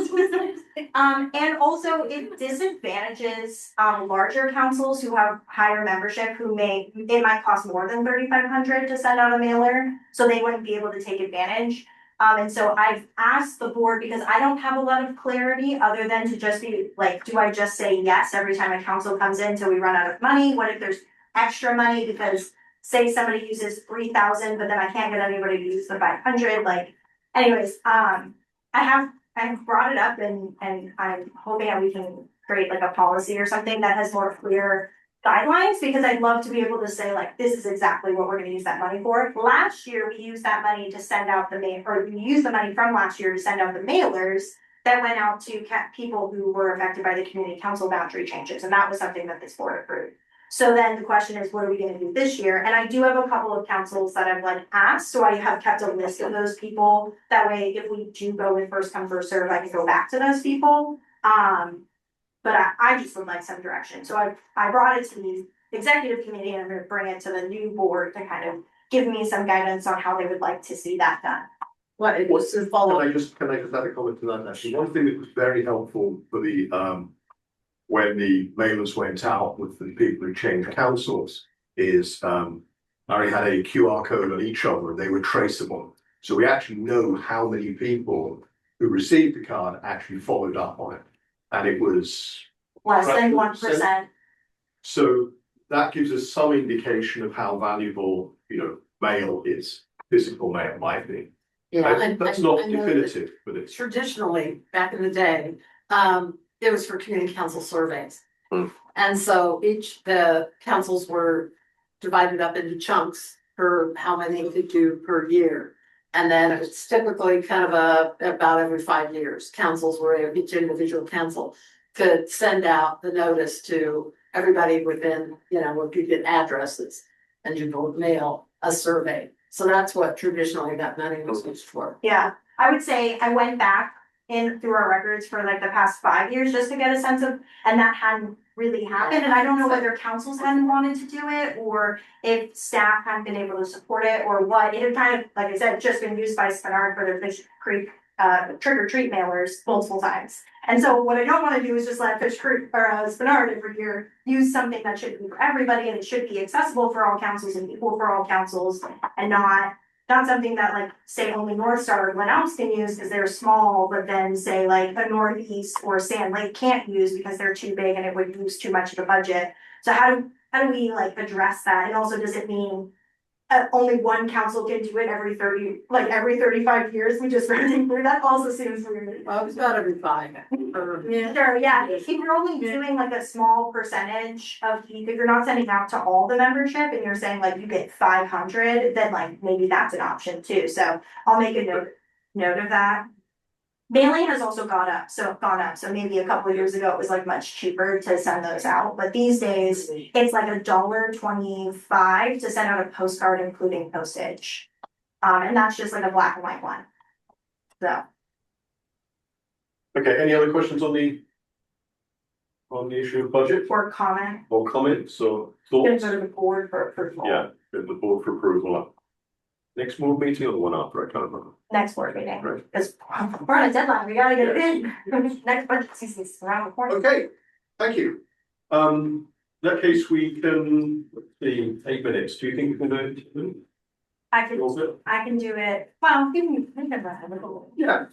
And also it disadvantages, larger councils who have higher membership who it might cost more than $3,500 to send out a mailer, so they wouldn't be able to take advantage. And so I've asked the board, because I don't have a lot of clarity other than to just be like, do I just say yes every time a council comes in till we run out of money? What if there's extra money because say somebody uses 3,000, but then I can't get anybody to use the 500, like, anyways, I have brought it up and I'm hoping that we can create like a policy or something that has more clear guidelines, because I'd love to be able to say like, this is exactly what we're gonna use that money for. Last year, we used that money to send out we used the money from last year to send out the mailers that went out to people who were affected by the community council boundary changes, and that was something that this board approved. So then the question is, what are we gonna do this year? And I do have a couple of councils that I've like asked, so I have kept a list of those people. That way, if we do go with first come, first serve, I can go back to those people. But I just would like some direction. So I brought it to the executive committee, and I'm gonna bring it to the new board to kind of give me some guidance on how they would like to see that done. What it was to follow. Can I just add a comment to that? Actually, one thing that was very helpful for the when the mailers went out with the people who changed councils is I had a QR code on each of them. They were traceable, so we actually know how many people who received the card actually followed up on it, and it was less than 1%. So that gives us some indication of how valuable, mail is. Physical mail might be. Yeah, That's I not know that definitive, but it's traditionally, back in the day, it was for community council surveys. Mm. And so the councils were divided up into chunks for how many we could do per year. And then it's typically kind of about every 5 years, each individual council could send out the notice to everybody within, where you get addresses, and you would mail a survey. So that's what traditionally that money was used for. Yeah, I would say I went back through our records for like the past 5 years just to get a sense of, and that hadn't really happened. And I don't know whether councils hadn't wanted to do it, or if staff hadn't been able to support it, or what. It had kind of, like I said, just been used by Spinard for their Fish Creek trick or treat mailers multiple times. And so what I don't want to do is just let Fish Creek or Spinard every year use something that should be for everybody, and it should be accessible for all councils and equal for all councils, and not something that like say only North Star or Glen Alps can use because they're small, but then say like a Northeast or Sand Lake can't use because they're too big and it would use too much of the budget. So how do we like address that? And also, does it mean only one council can do it every 35 years? We just running through that also seems weird. Well, it's about every 5. Yeah, sure, yeah. If you're only doing like a small percentage if you're not sending out to all the membership and you're saying like you get 500, then like maybe that's an option too. So I'll make a note of that. Mailing has also gone up. So maybe a couple of years ago it was like much cheaper to send those out, but these days it's like $1.25 to send out a postcard including postage. And that's just like a black and white one. So. okay. Any other questions on the issue of budget or comment? or comments or Gonna thoughts? go to the board for approval. Yeah, the board for approval. Next board meeting or the one after? I can't remember. Next board meeting, Right. because we're on a deadline, we gotta get it in. Next budget season's around the corner. Okay, thank you. In that case, we can, let's see, 8 minutes. Do you think we can do it? I can do it, well, you can run it a little. Yeah.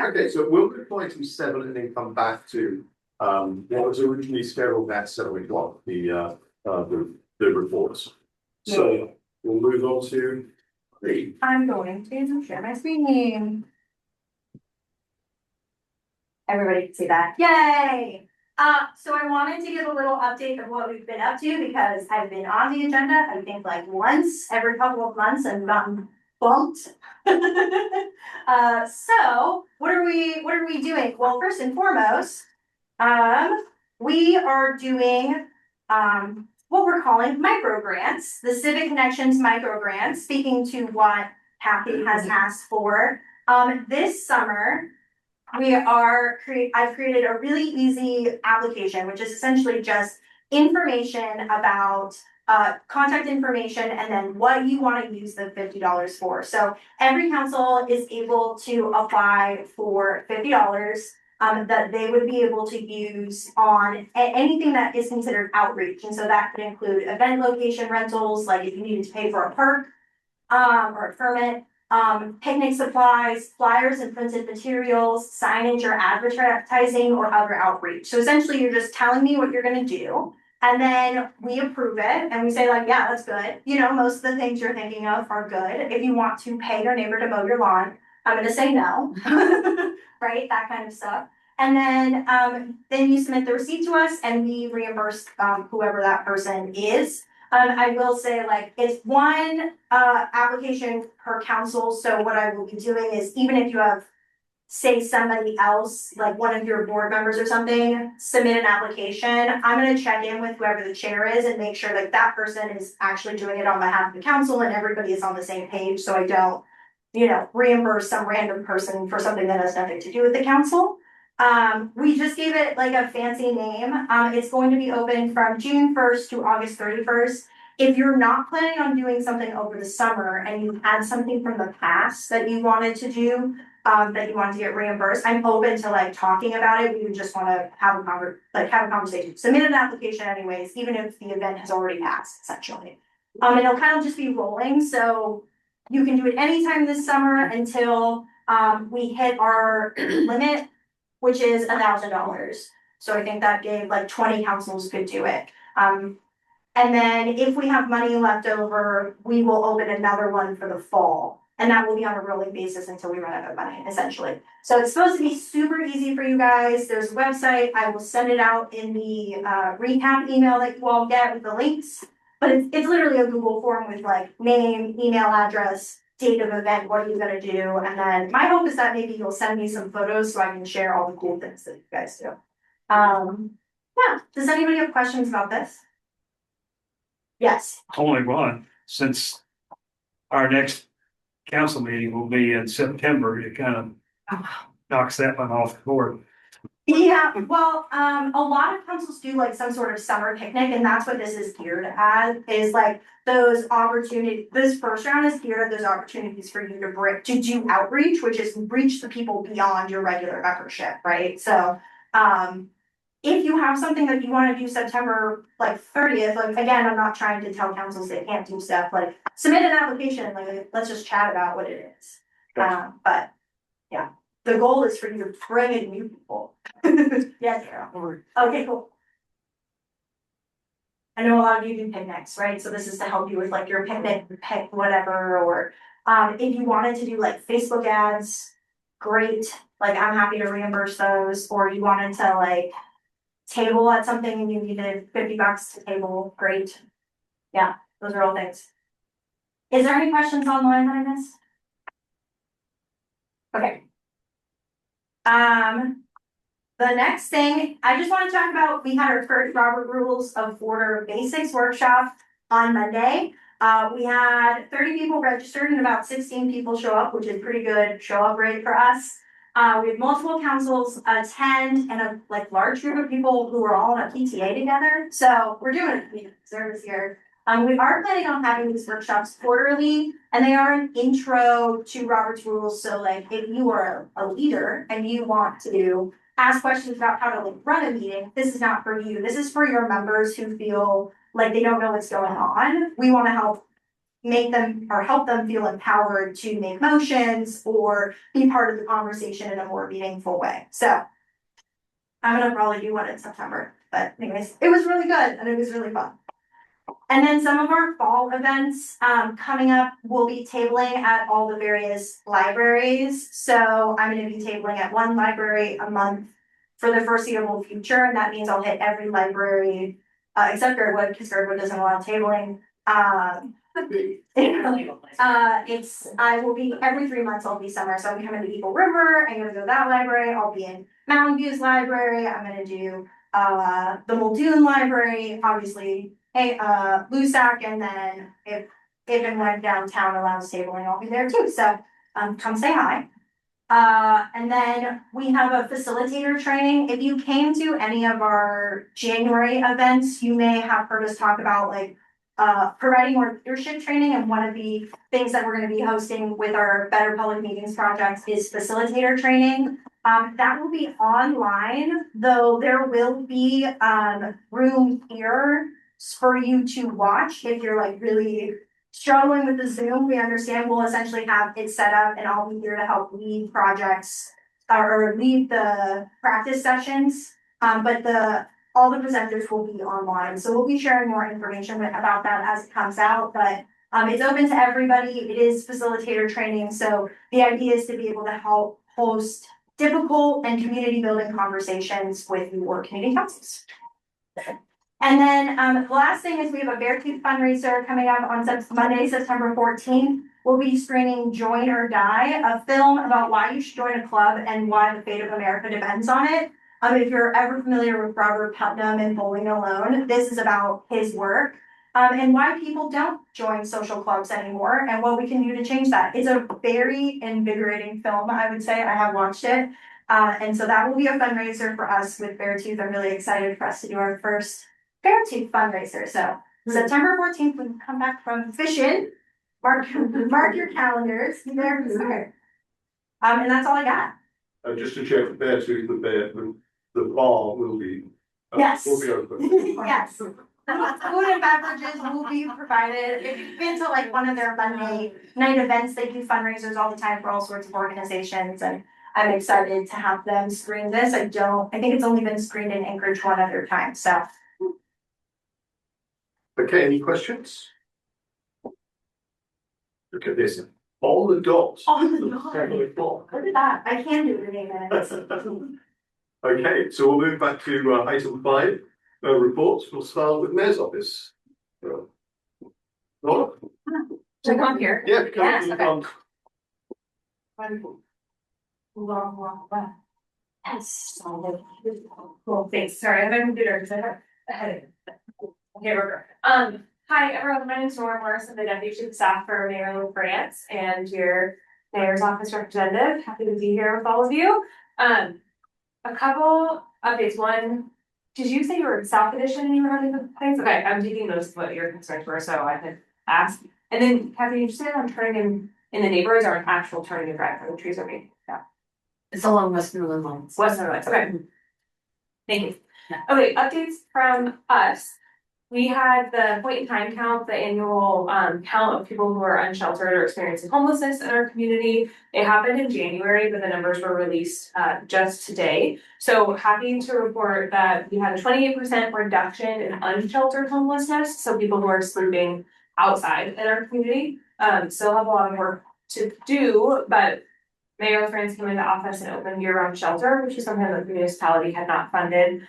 Okay, so we'll go to item 7 and then come back to what was originally scheduled at 7 o'clock, the reports. So we'll move on to I'm going to share my screen. Everybody can see that, yay! So I wanted to give a little update of what we've been up to, because I've been on the agenda, I think like once every couple of months and gotten bumped. So what are we doing? Well, first and foremost, we are doing what we're calling micro grants, the Civic Connections micro grants, speaking to what Kathy has asked for. This summer, I've created a really easy application, which is essentially just information about contact information and then what you want to use the $50 for. So every council is able to apply for $50 that they would be able to use on anything that is considered outreach. And so that could include event location rentals, like if you needed to pay for a park or a permit, picnic supplies, flyers and printed materials, signage or advertising or other outreach. So essentially you're just telling me what you're gonna do. And then we approve it and we say like, yeah, that's good. You know, most of the things you're thinking of are good. If you want to pay your neighbor to mow your lawn, I'm gonna say no, right? That kind of stuff. And then you submit the receipt to us and we reimburse whoever that person is. I will say like it's one application per council. So what I will be doing is even if you have, say somebody else, like one of your board members or something, submit an application, I'm gonna check in with whoever the chair is and make sure like that person is actually doing it on behalf of the council and everybody is on the same page. So I don't, you know, reimburse some random person for something that has nothing to do with the council. We just gave it like a fancy name. It's going to be open from June 1st to August 31st. If you're not planning on doing something over the summer and you had something from the past that you wanted to do, that you wanted to get reimbursed, I'm open to like talking about it. We would just want to have a conversation. Submit an application anyways, even if the event has already passed, essentially. And it'll kind of just be rolling. So you can do it anytime this summer until we hit our limit, which is $1,000. So I think that gave like 20 councils could do it. And then if we have money left over, we will open another one for the fall. And that will be on a rolling basis until we run out of money, essentially. So it's supposed to be super easy for you guys. There's a website. I will send it out in the recap email that you all get with the links. But it's literally a Google form with like name, email address, date of event, what are you gonna do? And then my hope is that maybe you'll send me some photos so I can share all the cool things that you guys do. Yeah, does anybody have questions about this? Yes. Only one, since our next council meeting will be in September, it kind of knocks that one off the board. Yeah, well, a lot of councils do like some sort of summer picnic, and that's what this is geared at, is like those opportunities. This first round is geared at those opportunities for you to do outreach, which is reach the people beyond your regular membership, right? So, if you have something that you want to do September like 30th, like again, I'm not trying to tell councils they can't do stuff, like submit an application, like let's just chat about what it is. But yeah, the goal is for you to bring in new people. Yes, Carol. Okay, cool. I know a lot of you do picnics, right? So this is to help you with like your picnic, pick whatever, or if you wanted to do like Facebook ads, great. Like I'm happy to reimburse those, or you wanted to like table at something and you needed $50 to table, great. Yeah, those are all things. Is there any questions online that I missed? Okay. The next thing, I just want to talk about, we had our first Robert Rules of Order Basics workshop on Monday. We had 30 people registered and about 16 people show up, which is pretty good show up rate for us. We had multiple councils attend and a like large group of people who are all in a PTA together. So we're doing a service here. We are planning on having these workshops quarterly, and they are an intro to Robert's Rules. So like if you are a leader and you want to ask questions about how to like run a meeting, this is not for you. This is for your members who feel like they don't know what's going on. We want to help make them or help them feel empowered to make motions or be part of the conversation in a more meaningful way. So I'm gonna probably do one in September, but anyways, it was really good and it was really fun. And then some of our fall events coming up, we'll be tabling at all the various libraries. So I'm going to be tabling at one library a month for the foreseeable future. And that means I'll hit every library except Girdwood, because Girdwood doesn't allow tabling. I will be every 3 months I'll be somewhere. So I'm coming to Eagle River, I'm gonna go to that library, I'll be in Mountain View's library, I'm gonna do the Muldoon Library, obviously, Lusac, and then if and when downtown allows tabling, I'll be there too. So come say hi. And then we have a facilitator training. If you came to any of our January events, you may have heard us talk about like providing more leadership training, and one of the things that we're going to be hosting with our Better Public Meetings project is facilitator training. That will be online, though there will be room here for you to watch if you're like really struggling with the Zoom. We understand we'll essentially have it set up, and I'll be here to help lead projects or lead the practice sessions. But all the presenters will be online, so we'll be sharing more information about that as it comes out. But it's open to everybody. It is facilitator training, so the idea is to be able to help host difficult and community building conversations with your community councils. And then the last thing is we have a Beartooth fundraiser coming up on Monday, September 14th. We'll be screening Join or Die, a film about why you should join a club and why the fate of America depends on it. If you're ever familiar with Robert Putnam and Bowling Alone, this is about his work and why people don't join social clubs anymore and what we can do to change that. It's a very invigorating film, I would say. I have watched it. And so that will be a fundraiser for us with Beartooth. I'm really excited for us to do our first Beartooth fundraiser. So September 14th, when we come back from fishing, mark your calendars. Be there to start. And that's all I got. Just to check, Beartooth, the bar will be. Yes. Will be open. Yes. Food and beverages will be provided. If you've been to like one of their Monday night events, they do fundraisers all the time for all sorts of organizations, and I'm excited to have them screen this. I think it's only been screened in Anchorage one other time, so. Okay, any questions? Look at this, all the dots. On the dot. Look at that. I can do it in 8 minutes. Okay, so we'll move back to item 5, reports. We'll start with Mayor's Office. Laura? Should I come up here? Yeah, Yes, come okay. on. Wonderful. Yes. Cool, thanks. Sorry, I have my computer because I had it. Okay, we're good. Hi, everyone. My name is Nora Morris. I'm the Deputy Chief of Staff for Mayor Lou France and your Mayor's Office representative. Happy to be here with all of you. A couple updates. One, did you say you were in South Edition and you were having the things? Okay, I'm taking notes of what your concerns were so I could ask. And then, Kathy, did you say on turning in the neighborhoods or an actual turning and drive where the trees are being? Yeah. It's along Westmoreland lines. Westmoreland, okay. Thank you. Okay, updates from us. We had the point in time count, the annual count of people who are unsheltered or experiencing homelessness in our community. It happened in January, but the numbers were released just today. So happy to report that we had a 28% reduction in unsheltered homelessness. So people who are sleeping outside in our community. Still have a lot of work to do, but Mayor France came into office and opened year-round shelter, which is something that the municipality had not funded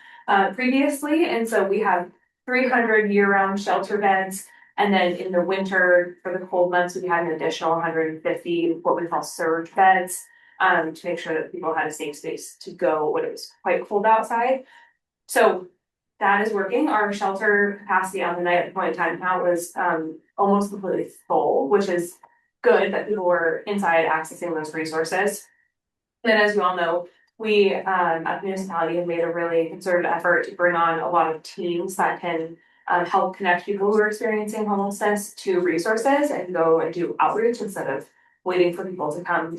previously. And so we have 300 year-round shelter beds. And then in the winter, for the cold months, we had an additional 150, what we call surge beds, to make sure that people had a safe space to go when it was quite cold outside. So that is working. Our shelter capacity on the night at the point in time now was almost completely full, which is good that people were inside accessing those resources. Then, as you all know, we at the municipality have made a really concerted effort to bring on a lot of teams that can help connect people who are experiencing homelessness to resources and go and do outreach instead of waiting for people to come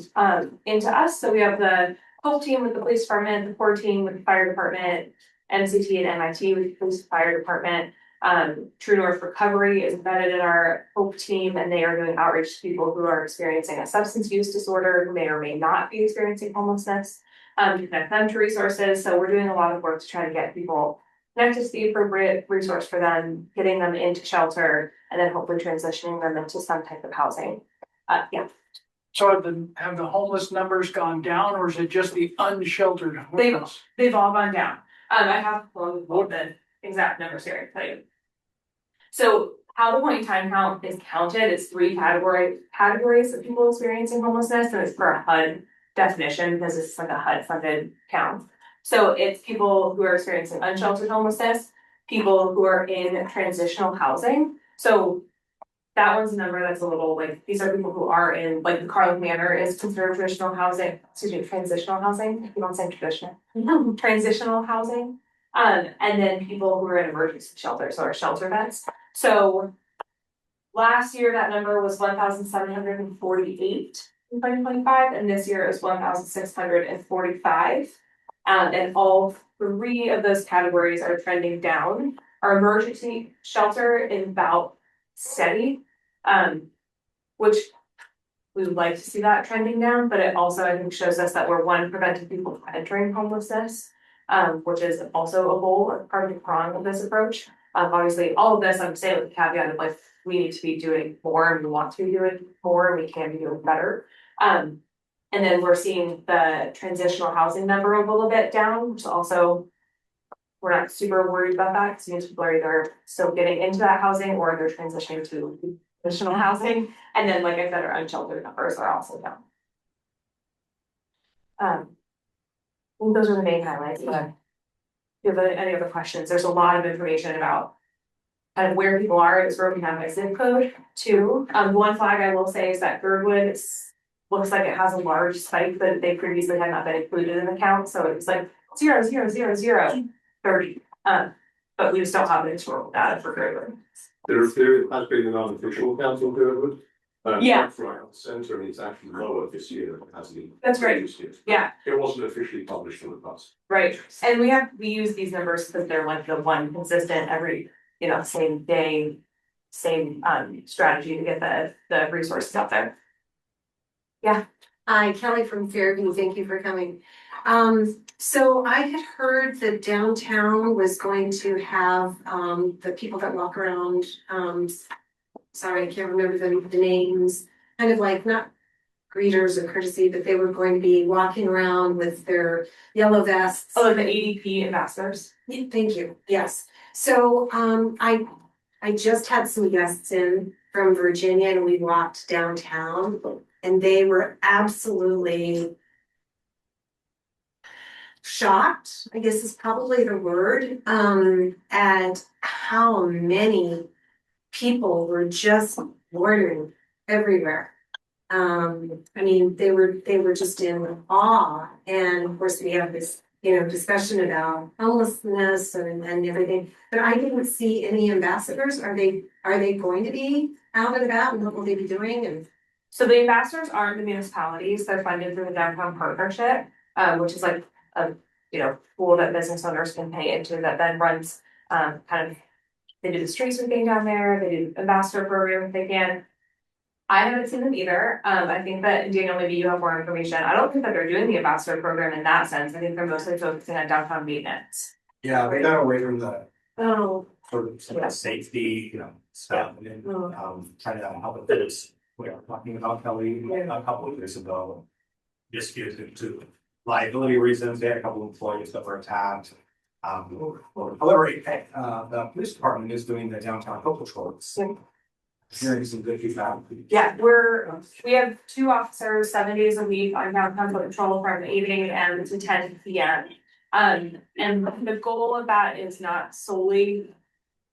into us. So we have the HOPE team with the police department, the core team with the fire department, MCT and MIT with the police fire department. True North Recovery is embedded in our HOPE team, and they are doing outreach to people who are experiencing a substance use disorder, who may or may not be experiencing homelessness, to connect them to resources. So we're doing a lot of work to try to get people connected to the appropriate resource for them, getting them into shelter, and then hopefully transitioning them into some type of housing. Yeah. So have the homeless numbers gone down, or is it just the unsheltered homeless? They've all gone down. I have the exact numbers here, I can tell you. So how the point in time count is counted is 3 categories of people experiencing homelessness, and it's for a HUD definition because it's like a HUD funded count. So it's people who are experiencing unsheltered homelessness, people who are in transitional housing. So that one's a number that's a little like, these are people who are in, like, the Carlin Manor is considered traditional housing, excuse me, transitional housing, if you don't say traditional. Transitional housing, and then people who are in emergency shelters or shelter vets. So last year, that number was 1,748 in 2025, and this year is 1,645. And all three of those categories are trending down. Our emergency shelter is about steady, which we would like to see that trending down, but it also, I think, shows us that we're preventing people from entering homelessness, which is also a goal, part of the prong of this approach. Obviously, all of this, I'm saying with the caveat of like, we need to be doing more and we want to be doing more and we can be doing better. And then we're seeing the transitional housing number a little bit down, which also we're not super worried about that because most people are either still getting into that housing or they're transitioning to traditional housing. And then, like I said, our unsheltered numbers are also down. I think those are the main highlights. But if you have any other questions, there's a lot of information about kind of where people are. It's broken down by zip code too. One flag I will say is that Girdwood looks like it has a large spike that they previously had not been included in the count. So it was like 0, 0, 0, 0, 30. But we just don't have the historical data for Girdwood. There has been an unofficial count on Girdwood. Yeah. Right on the centre, and it's actually lower this year than it has been. That's great. Yeah. It wasn't officially published in the past. Right, and we use these numbers because they're like the one consistent every, same day, same strategy to get the resources out there. Yeah. Hi, Kelly from Fairview. Thank you for coming. So I had heard that downtown was going to have the people that walk around, sorry, I can't remember the names, kind of like not greeters or courtesy, but they were going to be walking around with their yellow vests. Oh, the ADP ambassadors. Yeah, thank you. Yes. So I just had some guests in from Virginia and we walked downtown and they were absolutely shocked, I guess is probably the word, at how many people were just loitering everywhere. I mean, they were just in awe. And of course we have this, discussion about homelessness and everything, but I didn't see any ambassadors. Are they going to be out and about and what will they be doing? And so the ambassadors aren't the municipalities, they're funded through the downtown partnership, which is like a, pool that business owners can pay into that then runs, kind of, they do the street sweeping down there, they do ambassador program if they can. I haven't seen them either. I think that, Daniel, maybe you have more information. I don't think that they're doing the ambassador program in that sense. I think they're mostly focusing on downtown maintenance. Yeah, they got away from the sort of some of the safety, stuff, and then trying to help with this. We were talking about Kelly a couple of years ago. Just due to liability reasons, they had a couple of employees that were attacked. However, the police department is doing the downtown foot patrols. Hearing some good feedback. Yeah, we have 2 officers 7 days a week on downtown foot patrol from 8 a.m. to 10 p.m. And the goal of that is not solely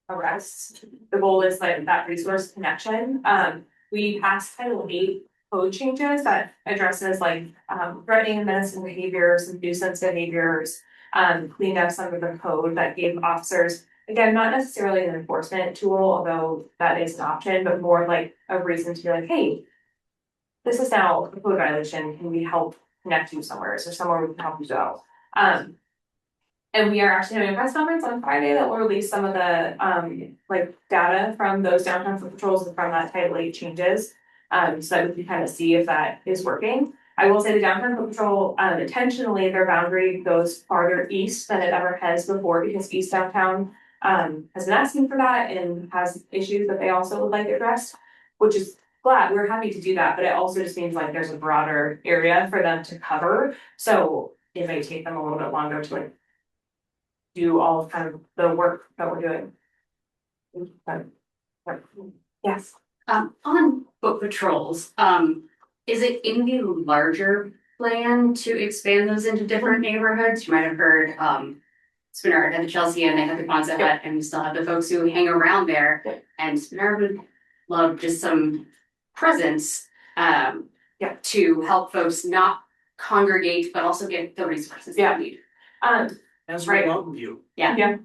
arrests. The goal is like that resource connection. We passed Title 8 code changes that addresses like threatening and menacing behaviors and nuisance behaviors, cleaned up some of the code that gave officers, again, not necessarily an enforcement tool, although that is an option, but more like a reason to be like, hey, this is now a code violation. Can we help connect you somewhere? Is there somewhere we can help you go? And we are actually having a press conference on Friday that will release some of the like data from those downtown foot patrols and from that Title 8 changes. So that we can kind of see if that is working. I will say the downtown foot patrol, intentionally their boundary goes farther east than it ever has before because East Downtown has been asking for that and has issues that they also would like addressed, which is glad we're happy to do that, but it also just means like there's a broader area for them to cover. So it may take them a little bit longer to like do all of kind of the work that we're doing. Yes. On foot patrols, is it in the larger plan to expand those into different neighborhoods? You might have heard, Spinard had the Chelsea and they had the Quonset hut and we still have the folks who hang around there. And Spinard would love just some presence, to help folks not congregate, but also get the resources they need. As Right. well with you. Yeah.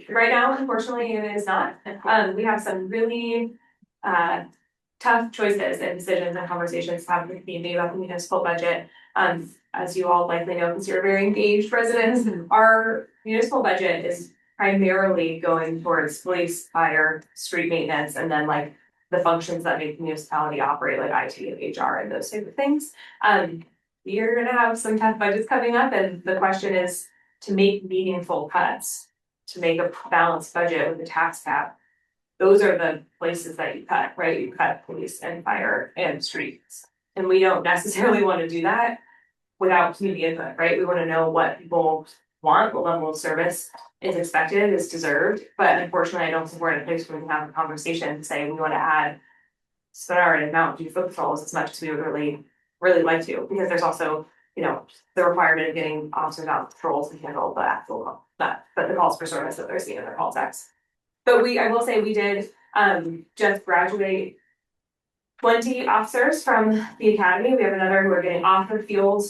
Right now, unfortunately, it is not. We have some really tough choices and decisions and conversations to have with the community about the municipal budget. As you all likely know, because you're very engaged residents, our municipal budget is primarily going towards police, fire, street maintenance, and then like the functions that make the municipality operate, like IT and HR and those type of things. You're gonna have some tough budgets coming up, and the question is to make meaningful cuts, to make a balanced budget with a tax cap. Those are the places that you cut, right? You cut police and fire and streets. And we don't necessarily want to do that without community input, right? We want to know what people want, what level of service is expected, is deserved. But unfortunately, I don't think we're in a place where we can have a conversation to say we want to spend our amount to foot patrols as much as we would really like to, because there's also, the requirement of getting officers out of patrols to handle the actual, but the calls for service that they're seeing in their call text. But I will say we did just graduate 20 officers from the academy. We have another who are getting off of field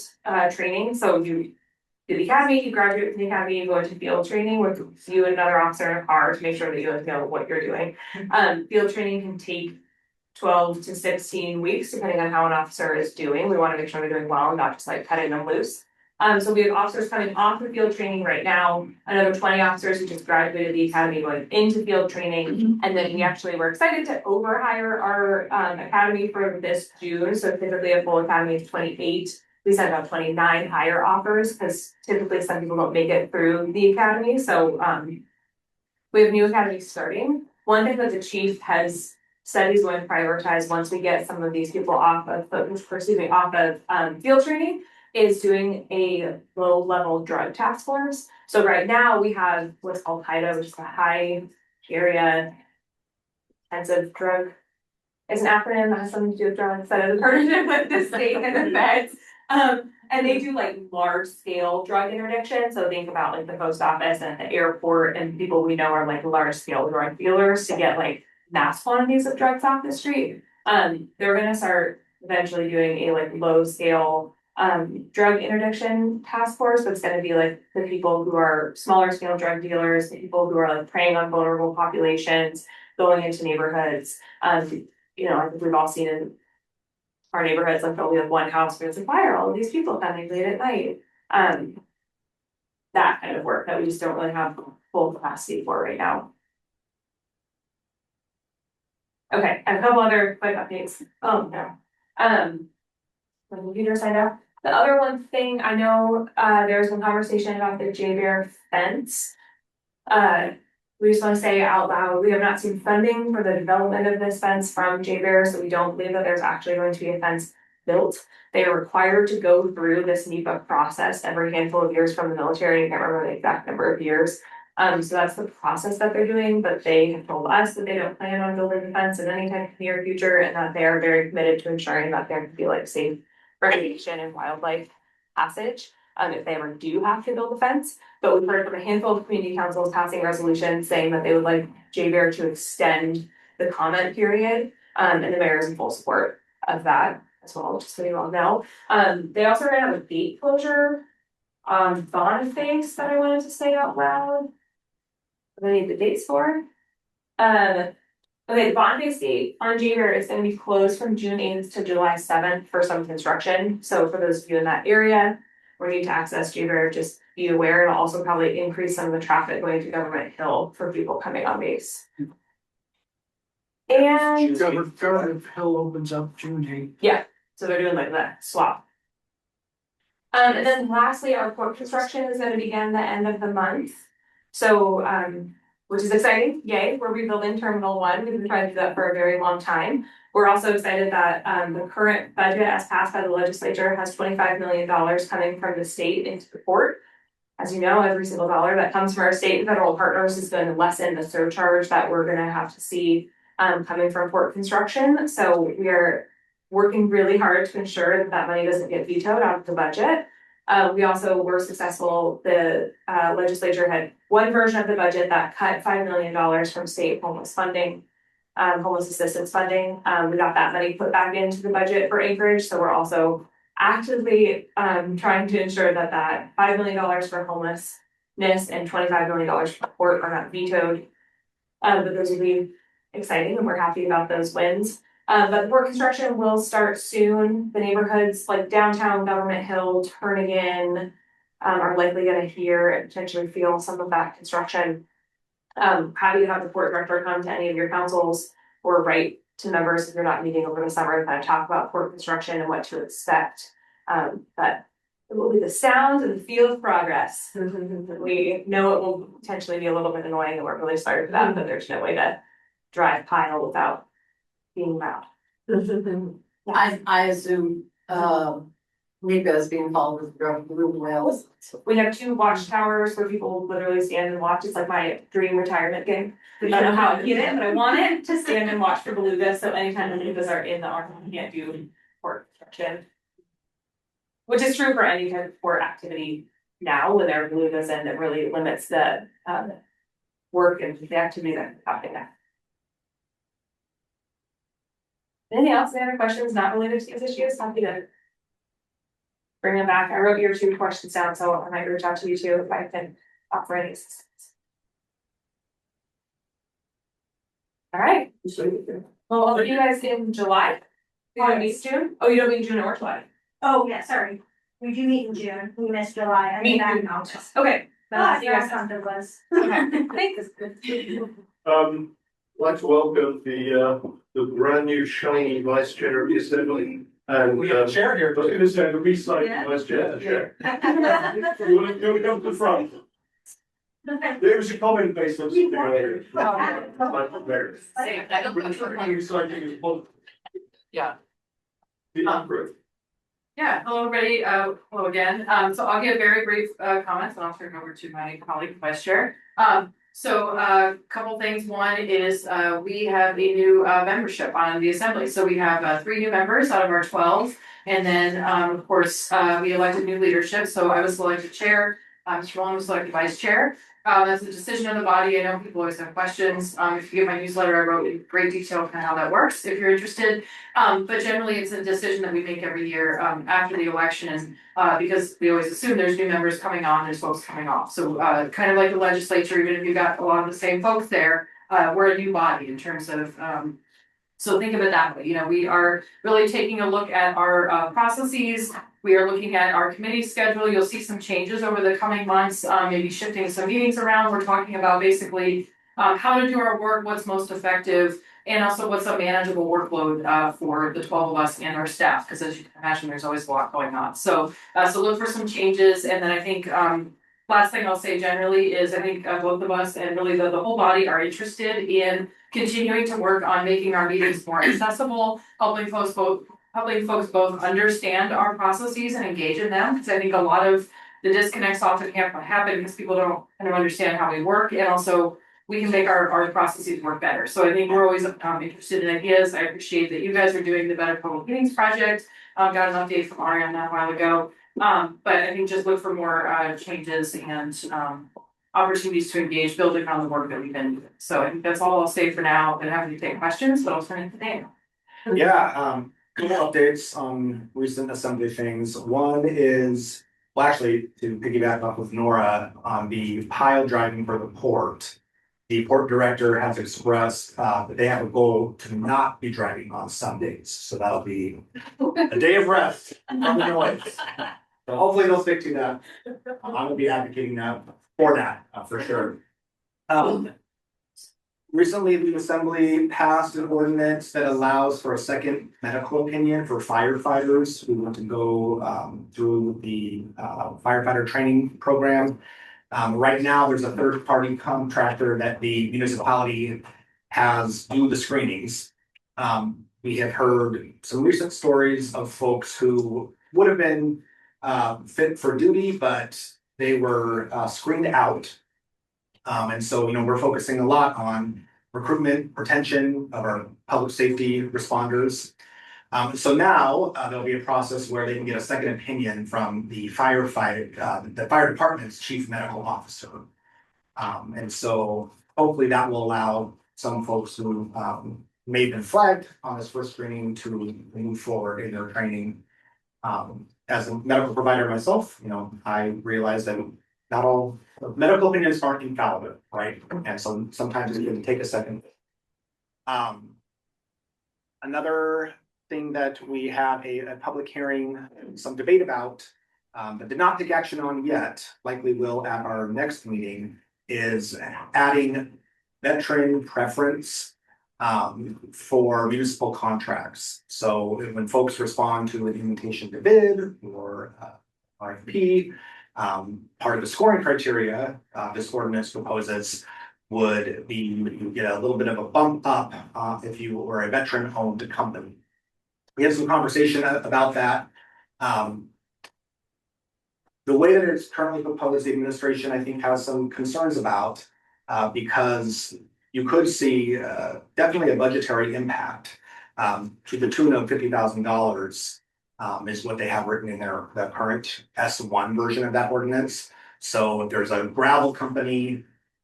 training. So you do the academy, you graduate from the academy, you go into field training with you and another officer in a car to make sure that you know what you're doing. Field training can take 12 to 16 weeks, depending on how an officer is doing. We want to make sure they're doing well and not just like cutting them loose. So we have officers coming off of field training right now, another 20 officers who just graduated the academy going into field training. And then we actually were excited to overhire our academy for this June. So typically a full academy is 28. We sent out 29 hire offers because typically some people don't make it through the academy. So we have new academies starting. One thing that the chief has said he's going to prioritize once we get some of these people off of field training is doing a low level drug task force. So right now we have what's called HIDA, which is a high area intensive drug. It's an acronym that has something to do with drugs that is a partnership with the state and the feds. And they do like large scale drug interdiction. So think about like the post office and the airport and people we know are like large scale drug dealers to get like mass quantities of drugs off the street. They're gonna start eventually doing a like low scale drug interdiction task force, but it's gonna be like the people who are smaller scale drug dealers, the people who are like preying on vulnerable populations, going into neighborhoods. I think we've all seen in our neighborhoods, like we have one house where it's like, why are all of these people coming late at night? That kind of work that we just don't really have full capacity for right now. Okay, I have a couple other quick updates. Oh no. The computer signed up. The other one thing I know, there's some conversation about the J-Bear fence. We just want to say out loud, we have not seen funding for the development of this fence from J-Bear, so we don't believe that there's actually going to be a fence built. They are required to go through this NEPA process every handful of years from the military. I can't remember the exact number of years. So that's the process that they're doing, but they have told us that they don't plan on building the fence in any time near future, and that they are very committed to ensuring that there can be like safe recreation and wildlife passage. If they ever do have to build a fence, but we've heard from a handful of community councils passing resolutions saying that they would like J-Bear to extend the comment period, and the mayor is in full support of that as well, just so you all know. They also ran out of gate closure on Boniface that I wanted to say out loud. I need the dates for. Okay, the Boniface gate on J-Bear is going to be closed from June 8th to July 7th for some construction. So for those of you in that area, or need to access J-Bear, just be aware. It'll also probably increase some of the traffic going to Government Hill for people coming on base. And Government Hill opens up June 8th. yeah, so they're doing like that swap. And then lastly, our port construction is going to begin the end of the month. So, which is exciting, yay, we're rebuilding Terminal 1. We've been trying to do that for a very long time. We're also excited that the current budget as passed by the legislature has $25 million coming from the state into the port. As you know, every single dollar that comes from our state and federal partners is going to lessen the surcharge that we're going to have to see coming from port construction. So we are working really hard to ensure that that money doesn't get vetoed out of the budget. We also were successful. The legislature had one version of the budget that cut $5 million from state homeless funding. homeless assistance funding. We got that money put back into the budget for Anchorage, so we're also actively trying to ensure that that $5 million for homelessness and $25 million for port are not vetoed. But those will be exciting and we're happy about those wins. But the port construction will start soon. The neighborhoods like downtown Government Hill, Turnigan, are likely gonna hear and potentially feel some of that construction. Happy to have the port director come to any of your councils or write to members if you're not meeting over the summer to kind of talk about port construction and what to expect. But it will be the sound and the feel of progress. We know it will potentially be a little bit annoying and we're really sorry for that, but there's no way to drive Pyle without being loud. I assume, Rika is being followed with blue whales. We have 2 watchtowers where people literally stand and watch. It's like my dream retirement game. I don't know how I get it, but I want it to stand and watch for belugas. So anytime the belugas are in the arm, we can't do port construction. Which is true for any kind of port activity now when there are belugas and it really limits the work and the activity that's happening there. Anything else? Any other questions not related to these issues? Happy to bring them back. I wrote your 2 questions down, so I might reach out to you too if I can offer any assistance. All right. Well, I'll see you guys in July. You don't meet June? Oh, you don't mean June or July? Oh, yeah, sorry. We do meet in June. We missed July. I mean, back in August. Okay. Ah, yeah, something was. Okay. Thanks. Like to welcome the brand new shiny vice chair of the assembly. And We have a chair here. I was gonna say the recycling vice chair. You want to come to the front? There was a comment based on something earlier. Yeah. Yeah, hello everybody, hello again. So I'll give very brief comments and I'll turn it over to my colleague, Vice Chair. So a couple things. One is we have a new membership on the Assembly. So we have 3 new members out of our 12. And then of course, we elected new leadership. So I was selected chair, Mr. Mullen was selected vice chair. That's a decision of the body. I know people always have questions. If you get my newsletter, I wrote in great detail kind of how that works, if you're interested. But generally, it's a decision that we make every year after the election, because we always assume there's new members coming on, there's folks coming off. So kind of like the legislature, even if you got a lot of the same folks there, we're a new body in terms of. So think of it that way. You know, we are really taking a look at our processes. We are looking at our committee schedule. You'll see some changes over the coming months, maybe shifting some meetings around. We're talking about basically how to do our work, what's most effective, and also what's a manageable workload for the 12 of us and our staff, because as you can imagine, there's always a lot going on. So look for some changes. And then I think last thing I'll say generally is I think both of us and really the whole body are interested in continuing to work on making our meetings more accessible, helping folks both understand our processes and engage in them. Because I think a lot of the disconnects often happen because people don't kind of understand how we work, and also we can make our processes work better. So I think we're always interested in ideas. I appreciate that you guys are doing the Better Public Meetings project. Got an update from Ari on that a while ago. But I think just look for more changes and opportunities to engage, building on the work that we've been doing. So I think that's all I'll say for now. And happy to take questions, but I'll turn it to Dan. Yeah, couple updates on recent assembly things. One is, well, actually, to piggyback off with Nora on the pile driving for the port. The port director has expressed that they have a goal to not be driving on Sundays. So that'll be a day of rest from the noise. So hopefully they'll stick to that. I'm gonna be advocating for that, for sure. Recently, the assembly passed an ordinance that allows for a second medical opinion for firefighters who want to go through the firefighter training program. Right now, there's a third-party contractor that the municipality has do the screenings. We have heard some recent stories of folks who would have been fit for duty, but they were screened out. And so, we're focusing a lot on recruitment, retention of our public safety responders. So now there'll be a process where they can get a second opinion from the fire department's chief medical officer. And so hopefully that will allow some folks who may have been flagged on this first screening to move forward in their training. As a medical provider myself, I realize that not all medical opinions aren't infallible, right? And so sometimes it can take a second. Another thing that we have a public hearing, some debate about, but did not take action on yet, likely will at our next meeting, is adding veteran preference for municipal contracts. So when folks respond to an invitation to bid or RFP, part of the scoring criteria this ordinance proposes would be you get a little bit of a bump up if you were a veteran-owned company. We had some conversation about that. The way that it's currently proposed, the administration, I think, has some concerns about because you could see definitely a budgetary impact to the tune of $50,000 is what they have written in the current S1 version of that ordinance. So if there's a gravel company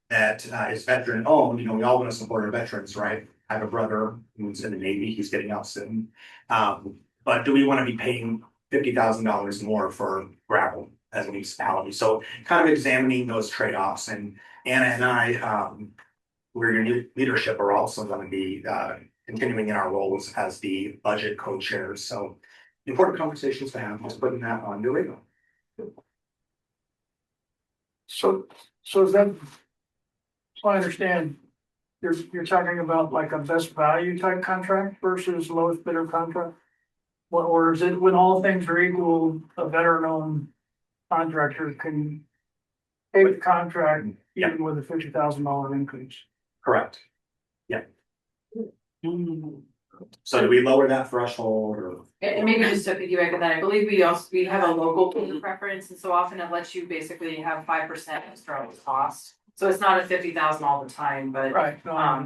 that is veteran owned, we all want to support our veterans, right? I have a brother who's in the Navy, he's getting out soon. But do we want to be paying $50,000 more for gravel as a municipality? So kind of examining those trade-offs, and Anna and I, we're your leadership, are also going to be continuing in our roles as the budget co-chairs. So important conversations to have, just putting that on the radar. So is that, so I understand, you're talking about like a best value type contract versus lowest bidder contract? Or is it when all things are equal, a veteran-owned contractor can pay the contract even with a $50,000 increase? Correct. Yeah. So do we lower that threshold or? And maybe just to piggyback on that, I believe we have a local bidder preference, and so often it lets you basically have 5% extra cost. So it's not a 50,000 all the time, but right.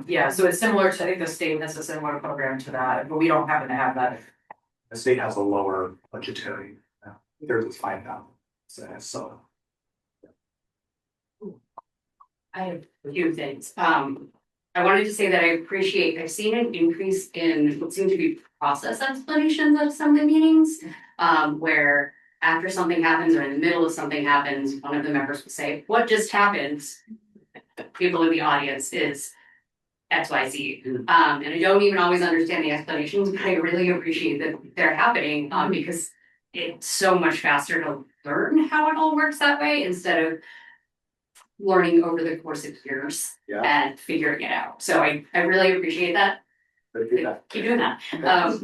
Yeah, so it's similar to, I think the state has a similar program to that, but we don't happen to have that. The state has a lower budgetary, theirs is 5,000. So. I have a few things. I wanted to say that I've seen an increase in what seem to be process explanations at some of the meetings, where after something happens or in the middle of something happens, one of the members will say, "What just happened?" People in the audience is XYZ. And I don't even always understand the explanations, but I really appreciate that they're happening because it's so much faster to learn how it all works that way instead of learning over the course of years and figuring it out. So I really appreciate that. Keep doing that,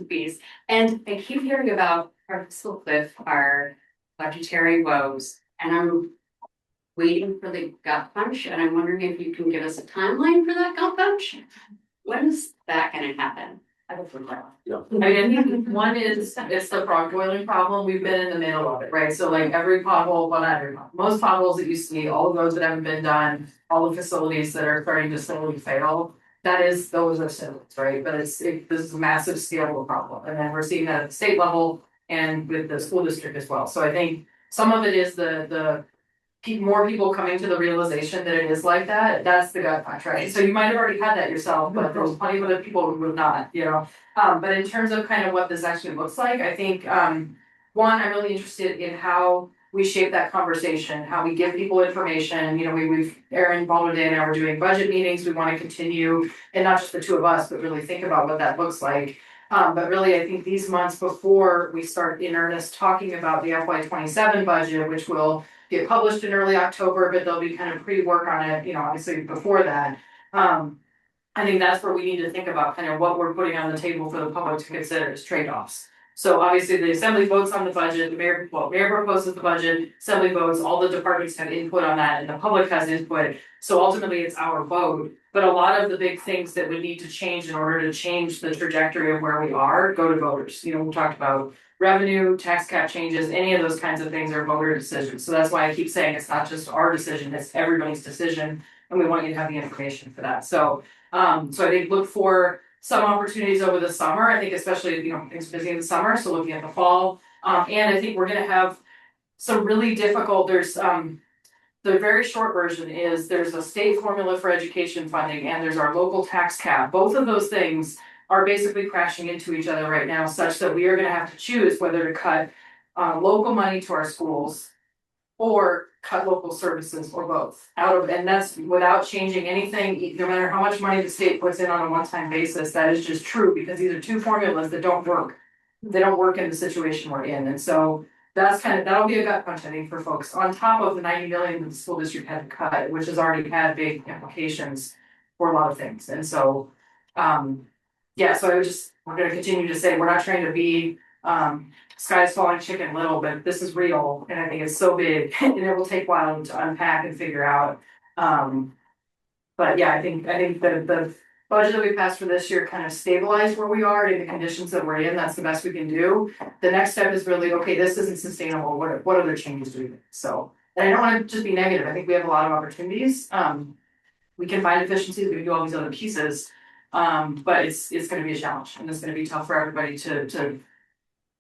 please. And I keep hearing about our fiscal cliff, our budgetary woes, and I'm waiting for the gut punch, and I'm wondering if you can give us a timeline for that gut punch. When is that going to happen? I think one is, it's the frog boiling problem. We've been in the middle of it, right? So like every pothole, well, not every pothole, most potholes that you see, all the roads that haven't been done, all the facilities that are starting to slowly fail, those are symptoms, right? But this is a massive scalable problem. And then we're seeing that at the state level and with the school district as well. So I think some of it is more people coming to the realization that it is like that. That's the gut punch, right? So you might have already had that yourself, but there's plenty of other people who would not, But in terms of kind of what this actually looks like, I think, one, I'm really interested in how we shape that conversation, how we give people information. We've Erin Baldwin and I were doing budget meetings. We want to continue, and not just the two of us, but really think about what that looks like. But really, I think these months before we start in earnest talking about the FY27 budget, which will get published in early October, but there'll be kind of pre-work on it, obviously before that. I think that's where we need to think about kind of what we're putting on the table for the public to consider as trade-offs. So obviously the assembly votes on the budget, mayor proposes the budget, assembly votes, all the departments have input on that, and the public has input. So ultimately it's our vote. But a lot of the big things that would need to change in order to change the trajectory of where we are, go to voters. We talked about revenue, tax cap changes, any of those kinds of things are voter decisions. So that's why I keep saying it's not just our decision, it's everybody's decision. And we want you to have the information for that. So I think look for some opportunities over the summer. I think especially, things busy in the summer. So looking at the fall. And I think we're gonna have some really difficult, the very short version is there's a state formula for education funding and there's our local tax cap. Both of those things are basically crashing into each other right now, such that we are gonna have to choose whether to cut local money to our schools or cut local services or both and that's without changing anything, no matter how much money the state puts in on a one-time basis. That is just true because these are two formulas that don't work. They don't work in the situation we're in. And so that'll be a gut punch, I think, for folks on top of the 90 million that the school district had to cut, which has already had big implications for a lot of things. And so, yeah, so we're gonna continue to say, we're not trying to be, sky's falling chicken little, but this is real, and I think it's so big, and it will take a while to unpack and figure out. But yeah, I think the budget that we passed for this year kind of stabilized where we are in the conditions that we're in. That's the best we can do. The next step is really, okay, this isn't sustainable. What other changes do we make? So, and I don't want to just be negative. I think we have a lot of opportunities. We can find efficiencies, we can do all these other pieces. But it's gonna be a challenge, and it's gonna be tough for everybody to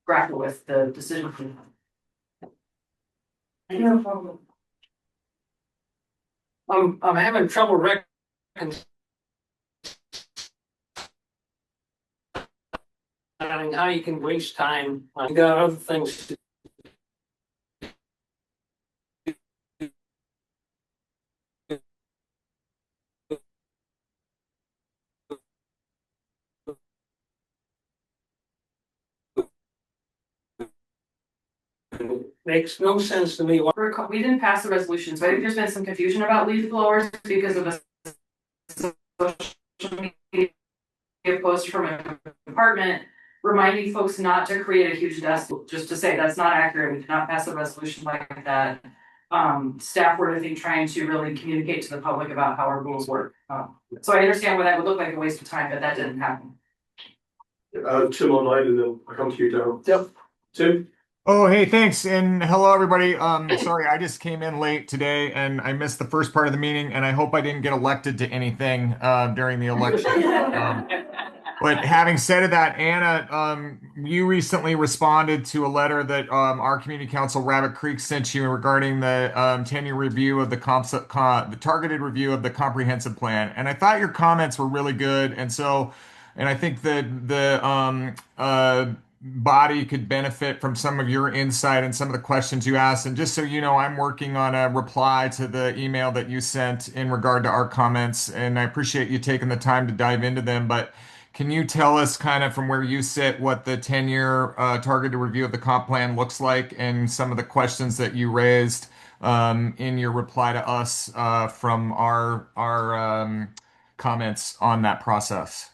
grapple with the decision. No problem. I'm having trouble reconciling how you can waste time. You got other things to makes no sense to me. We didn't pass the resolution, so I think there's been some confusion about leaf blowers because of the social media post from a department reminding folks not to create a huge desk. Just to say that's not accurate. We did not pass a resolution like that. Staff were, I think, trying to really communicate to the public about how our rules work. So I understand what that would look like, a waste of time, but that didn't happen. Tim online, and then I'll come to you, Daryl. Yep. Tim? Oh, hey, thanks. And hello, everybody. Sorry, I just came in late today and I missed the first part of the meeting, and I hope I didn't get elected to anything during the election. But having said that, Anna, you recently responded to a letter that our community council Rabbit Creek sent you regarding the 10-year review of the targeted review of the comprehensive plan. And I thought your comments were really good. And I think that the body could benefit from some of your insight and some of the questions you asked. And just so you know, I'm working on a reply to the email that you sent in regard to our comments, and I appreciate you taking the time to dive into them. But can you tell us kind of from where you sit what the 10-year targeted review of the comp plan looks like and some of the questions that you raised in your reply to us from our comments on that process?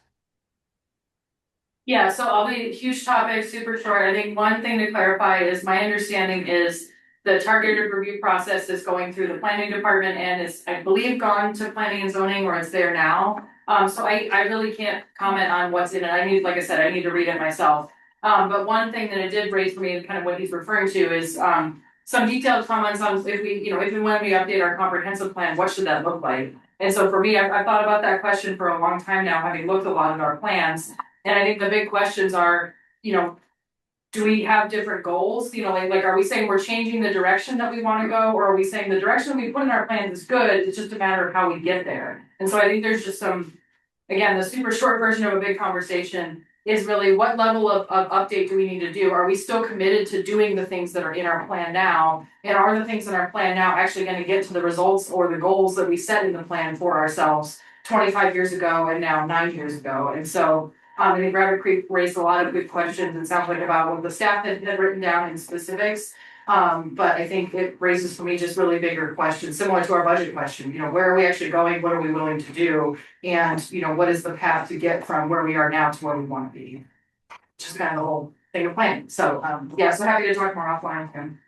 Yeah, so I'll be huge topic, super short. I think one thing to clarify is my understanding is the targeted review process is going through the planning department and is, I believe, gone to planning and zoning, or it's there now. So I really can't comment on what's in it. Like I said, I need to read it myself. But one thing that it did raise for me, and kind of what he's referring to, is some detailed comments on if and when we update our comprehensive plan, what should that look like? And so for me, I've thought about that question for a long time now, having looked a lot at our plans. And I think the big questions are, do we have different goals? Like are we saying we're changing the direction that we want to go? Or are we saying the direction we put in our plans is good, it's just a matter of how we get there? And so I think there's just again, the super short version of a big conversation is really what level of update do we need to do? Are we still committed to doing the things that are in our plan now? And are the things in our plan now actually going to get to the results or the goals that we set in the plan for ourselves 25 years ago and now 9 years ago? And so I think Rabbit Creek raised a lot of good questions, and sounds like about what the staff had written down in specifics. But I think it raises for me just really bigger questions, similar to our budget question. Where are we actually going? What are we willing to do? And what is the path to get from where we are now to where we want to be? Just kind of the whole thing of planning. So yeah, so happy to talk more offline with him.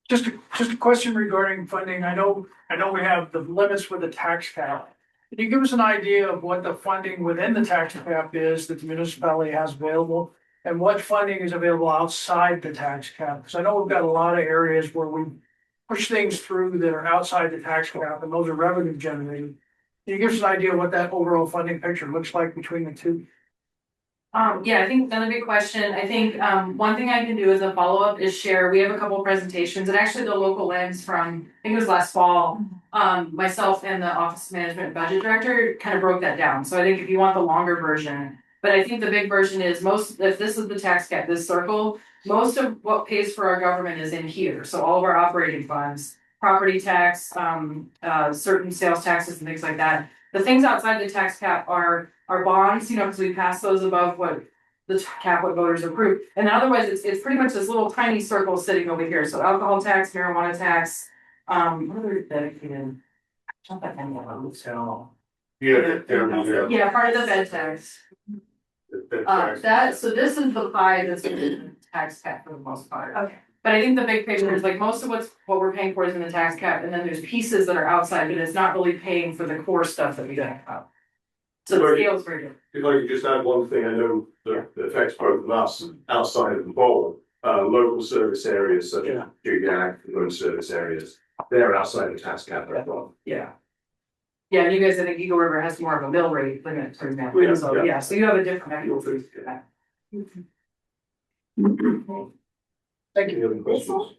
Just a question regarding funding. I know we have the limits with the tax cap. Can you give us an idea of what the funding within the tax cap is that the municipality has available? And what funding is available outside the tax cap? Because I know we've got a lot of areas where we push things through that are outside the tax cap, and those are revenue generating. Can you give us an idea of what that overall funding picture looks like between the two? Yeah, I think another big question, I think, one thing I can do as a follow-up is share, we have a couple of presentations, and actually the local lens from, I think it was last fall. Myself and the Office of Management and Budget Director kind of broke that down, so I think if you want the longer version. But I think the big version is if this is the tax cap, this circle, most of what pays for our government is in here, so all of our operating funds. Property tax, certain sales taxes and things like that. The things outside the tax cap are bonds, because we pass those above what the cap, what voters approve. And otherwise, it's pretty much this little tiny circle sitting over here. So alcohol tax, marijuana tax, what other dedicated? Not that many of them. So. Yeah, part of the bed tax. So this is the pie that's in the tax cap for the most part. Okay. But I think the big picture is like most of what we're paying for is in the tax cap, and then there's pieces that are outside, but it's not really paying for the core stuff that we don't have. So the scale's very different. If I could just add one thing, I know that affects both of us outside of the bowl, local service areas such as GAG, road service areas, they're outside the tax cap as well. Yeah. Yeah, and you guys, I think Eagle River has more of a mill rate limit, for example, Yeah, so yeah. yeah, so you have a different mechanism to that. Thank you. Any other questions?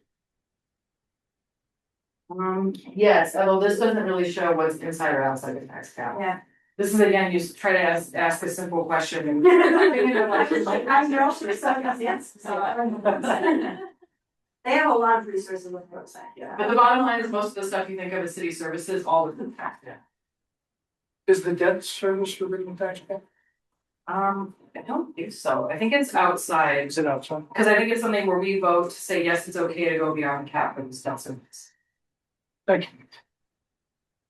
Yes, although this doesn't really show what's inside or outside the tax cap. Yeah. This is again, you try to ask a simple question and. I know, so yes. They have a lot of resources on the website. Yeah, but the bottom line is most of the stuff you think of as city services, all within the tax cap. Is the debt service within the tax cap? I don't think so. I think it's outside. Is it outside? Because I think it's something where we vote to say, yes, it's okay to go beyond the cap for this debt service. Thank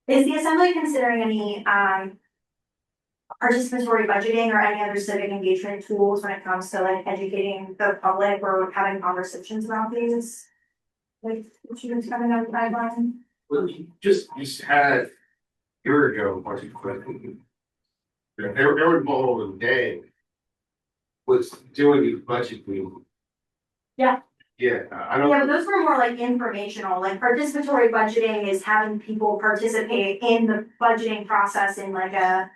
you. Is the assembly considering any participatory budgeting or any other civic engagement tools when it comes to like educating the public or having conversations about these? Like issues coming up the pipeline? Well, you just had a year ago, Aaron Ball and Dave was doing a budget meeting. Yeah. Yeah, I don't. Yeah, but those were more like informational, like participatory budgeting is having people participate in the budgeting process in like a.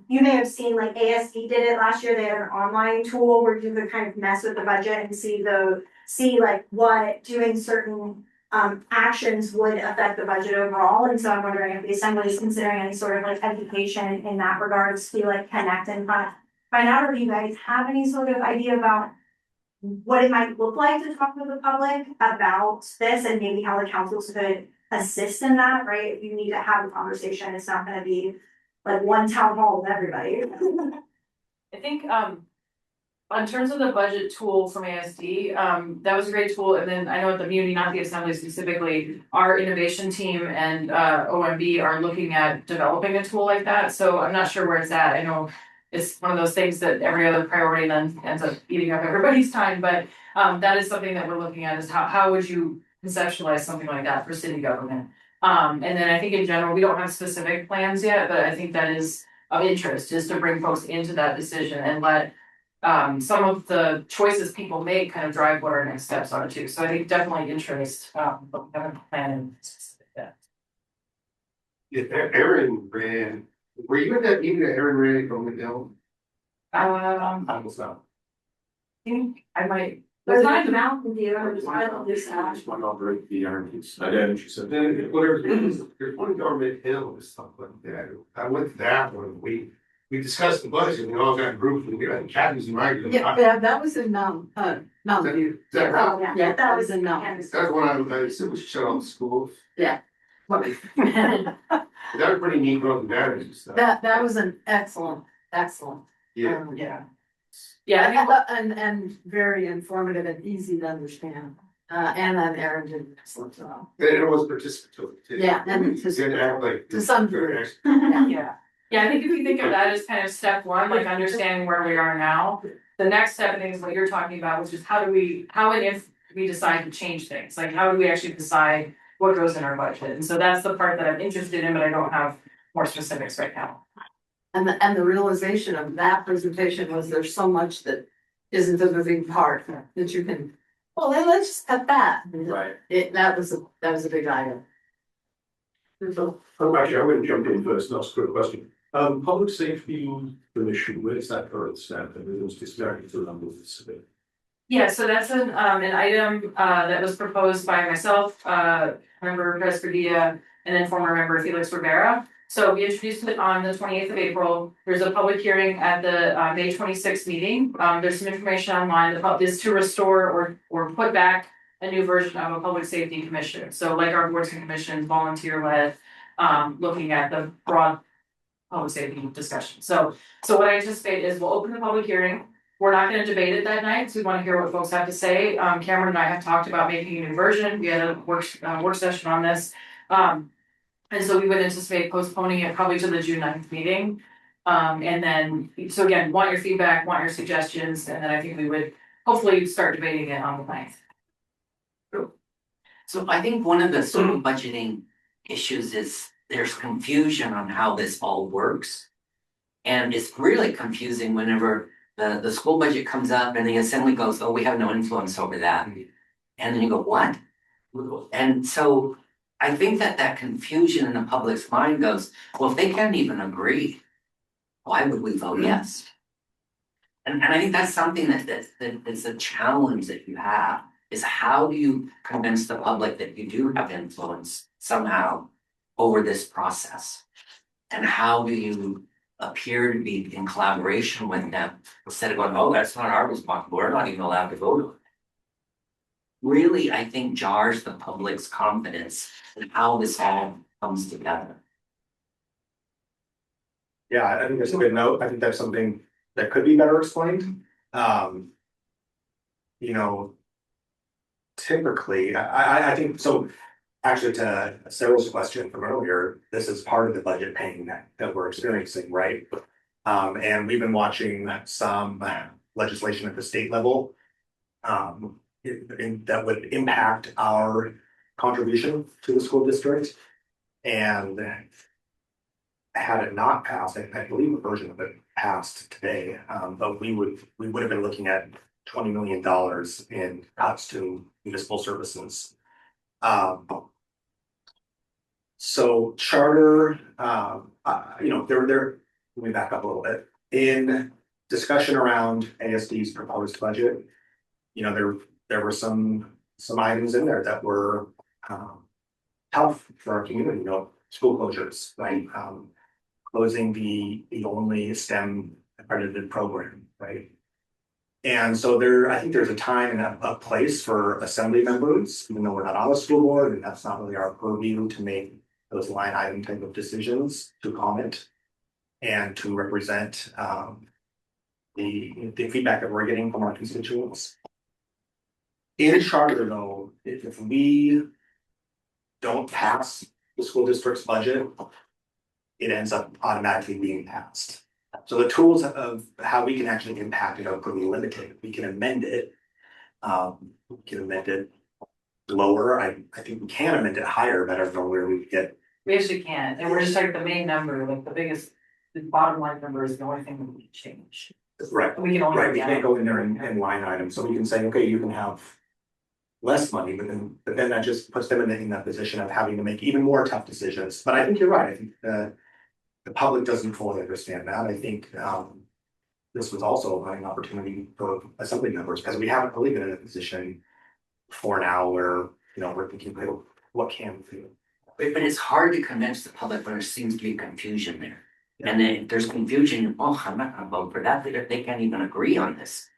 You may have seen like ASD did it last year, they had an online tool where you could kind of mess with the budget and see like what doing certain actions would affect the budget overall. And so I'm wondering if the assembly is considering any sort of like education in that regards to like connect and find out, or do you guys have any sort of idea about what it might look like to talk to the public about this and maybe how the councils could assist in that, right? If you need to have a conversation, it's not gonna be like one town hall with everybody. I think, in terms of the budget tool from ASD, that was a great tool, and then I know at the Muni, not the assembly specifically, our innovation team and OMB are looking at developing a tool like that, so I'm not sure where it's at. I know it's one of those things that every other priority then ends up eating up everybody's time, but that is something that we're looking at, is how would you conceptualize something like that for city government? And then I think in general, we don't have specific plans yet, but I think that is of interest, is to bring folks into that decision and let some of the choices people make kind of drive what our next steps are too. So I think definitely interest, but we haven't planned specific yet. Yeah, Aaron ran, were you at that meeting that Aaron ran from the Hill? I was not. think I might. There's not a Mountain View, or just one of these. Just went over at the Armies. I did, she said, then whatever, there's one government hill and stuff like that. I went to that one, we discussed the budget, we all got groups, and we had cabins and my group. Yeah, that was in Mountain View. Is that right? Yeah, that was in Mountain. That's when I said we should shut all the schools. Yeah. That was pretty neat, on the batteries and stuff. That was an excellent. Yeah. Yeah, and very informative and easy to understand. And then Aaron did an excellent job. And it was participatory too. Yeah, and You didn't act like. to some degree. Yeah, I think if you think of that as kind of step one, like understanding where we are now. The next step, I think, is what you're talking about, which is how and if we decide to change things, like how do we actually decide what goes in our budget? And so that's the part that I'm interested in, but I don't have more specifics right now. And the realization of that presentation was there's so much that isn't the moving part that you can, well, then let's just cut that. Right. That was a big item. Actually, I'm going to jump in first and ask a quick question. Public safety commission, where's that current stand? And it was just very to number of the Yeah, so that's an item, that was proposed by myself, member Presbydia, and then former member Felix Rivera. So we introduced it on the 28th of April. There's a public hearing at the, May 26th meeting. There's some information online. The pub is to restore or put back a new version of a public safety commission. So like our boards and commissions, volunteer led, looking at the broad public safety discussion. So what I anticipate is we'll open the public hearing. We're not gonna debate it that night, so we wanna hear what folks have to say. Cameron and I have talked about making a new version. We had a work session on this. And so we would anticipate postponing it probably to the June 9th meeting. And then, so again, want your feedback, want your suggestions, and then I think we would hopefully start debating it on the 9th. So I think one of the school budgeting issues is there's confusion on how this all works. And it's really confusing whenever the school budget comes up and the assembly goes, oh, we have no influence over that. And then you go, what? And so I think that confusion in the public's mind goes, well, if they can't even agree, why would we vote yes? And I think that's something that is a challenge that you have, is how do you convince the public that you do have influence somehow over this process? And how do you appear to be in collaboration with them instead of going, oh, that's not our responsibility, we're not even allowed to vote on it. Really, I think jars the public's confidence in how this all comes together. Yeah, I think that's a good note. I think that's something that could be better explained. You know, typically, I think so. Actually, to Sarah's question from earlier, this is part of the budget pain that we're experiencing, right? And we've been watching some legislation at the state level that would impact our contribution to the school district. And had it not passed, I believe a version of it passed today, but we would have been looking at $20 million in cuts to municipal services. So charter, you know, let me back up a little bit. In discussion around ASD's proposed budget, you know, there were some items in there that were tough for our community, you know, school closures, right? Closing the only STEM accredited program, right? And so I think there's a time and a place for assembly members, even though we're not on the school board, and that's not really our purview to make those line item type of decisions, to comment and to represent the feedback that we're getting from our constituents. In charter though, if we don't pass the school district's budget, it ends up automatically being passed. So the tools of how we can actually impact it are pretty limited. We can amend it. We can amend it lower. I think we can amend it higher, but I don't know where we get. We actually can, and we're just talking the main number, like the bottom line number is the only thing that we can change. Right. We can only. Right, we can't go in there and line items, so we can say, okay, you can have less money, but then that just puts them in that position of having to make even more tough decisions. But I think you're right. I think the public doesn't fully understand that. I think this was also an opportunity for assembly members, because we haven't really been in a position for now where, you know, we're thinking, hey, what can we do? But it's hard to convince the public when there seems to be confusion there. And then if there's confusion, oh, I'm not gonna vote for that, they can't even agree on this.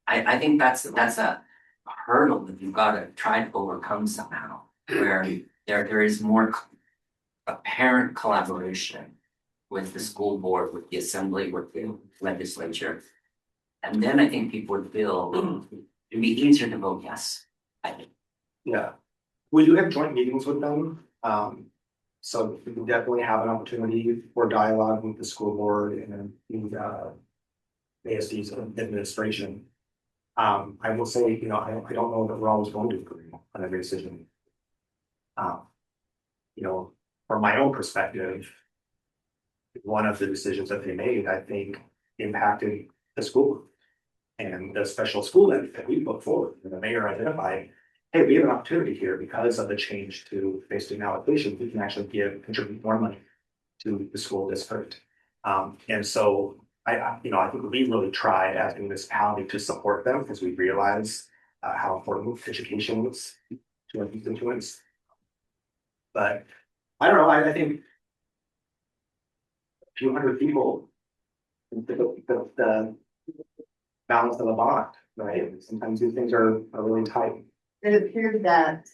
I think that's a hurdle that you've got to try to overcome somehow, where there is more apparent collaboration with the school board, with the assembly, with the legislature. And then I think people would feel it'd be easier to vote yes, I think. Yeah, we do have joint meetings with them. So we definitely have an opportunity for dialogue with the school board and the ASD's administration. I will say, you know, I don't know that we're always going to agree on every decision. You know, from my own perspective, one of the decisions that they made, I think, impacted the school and the special school that we put forward. And the mayor identified, hey, we have an opportunity here because of the change to basic allocation. We can actually contribute more money to the school district. And so I think we really try as a municipality to support them because we realize how important education is to our constituents. But I don't know, I think a few hundred people, the balance of a bond, right? Sometimes these things are really tight. It appeared that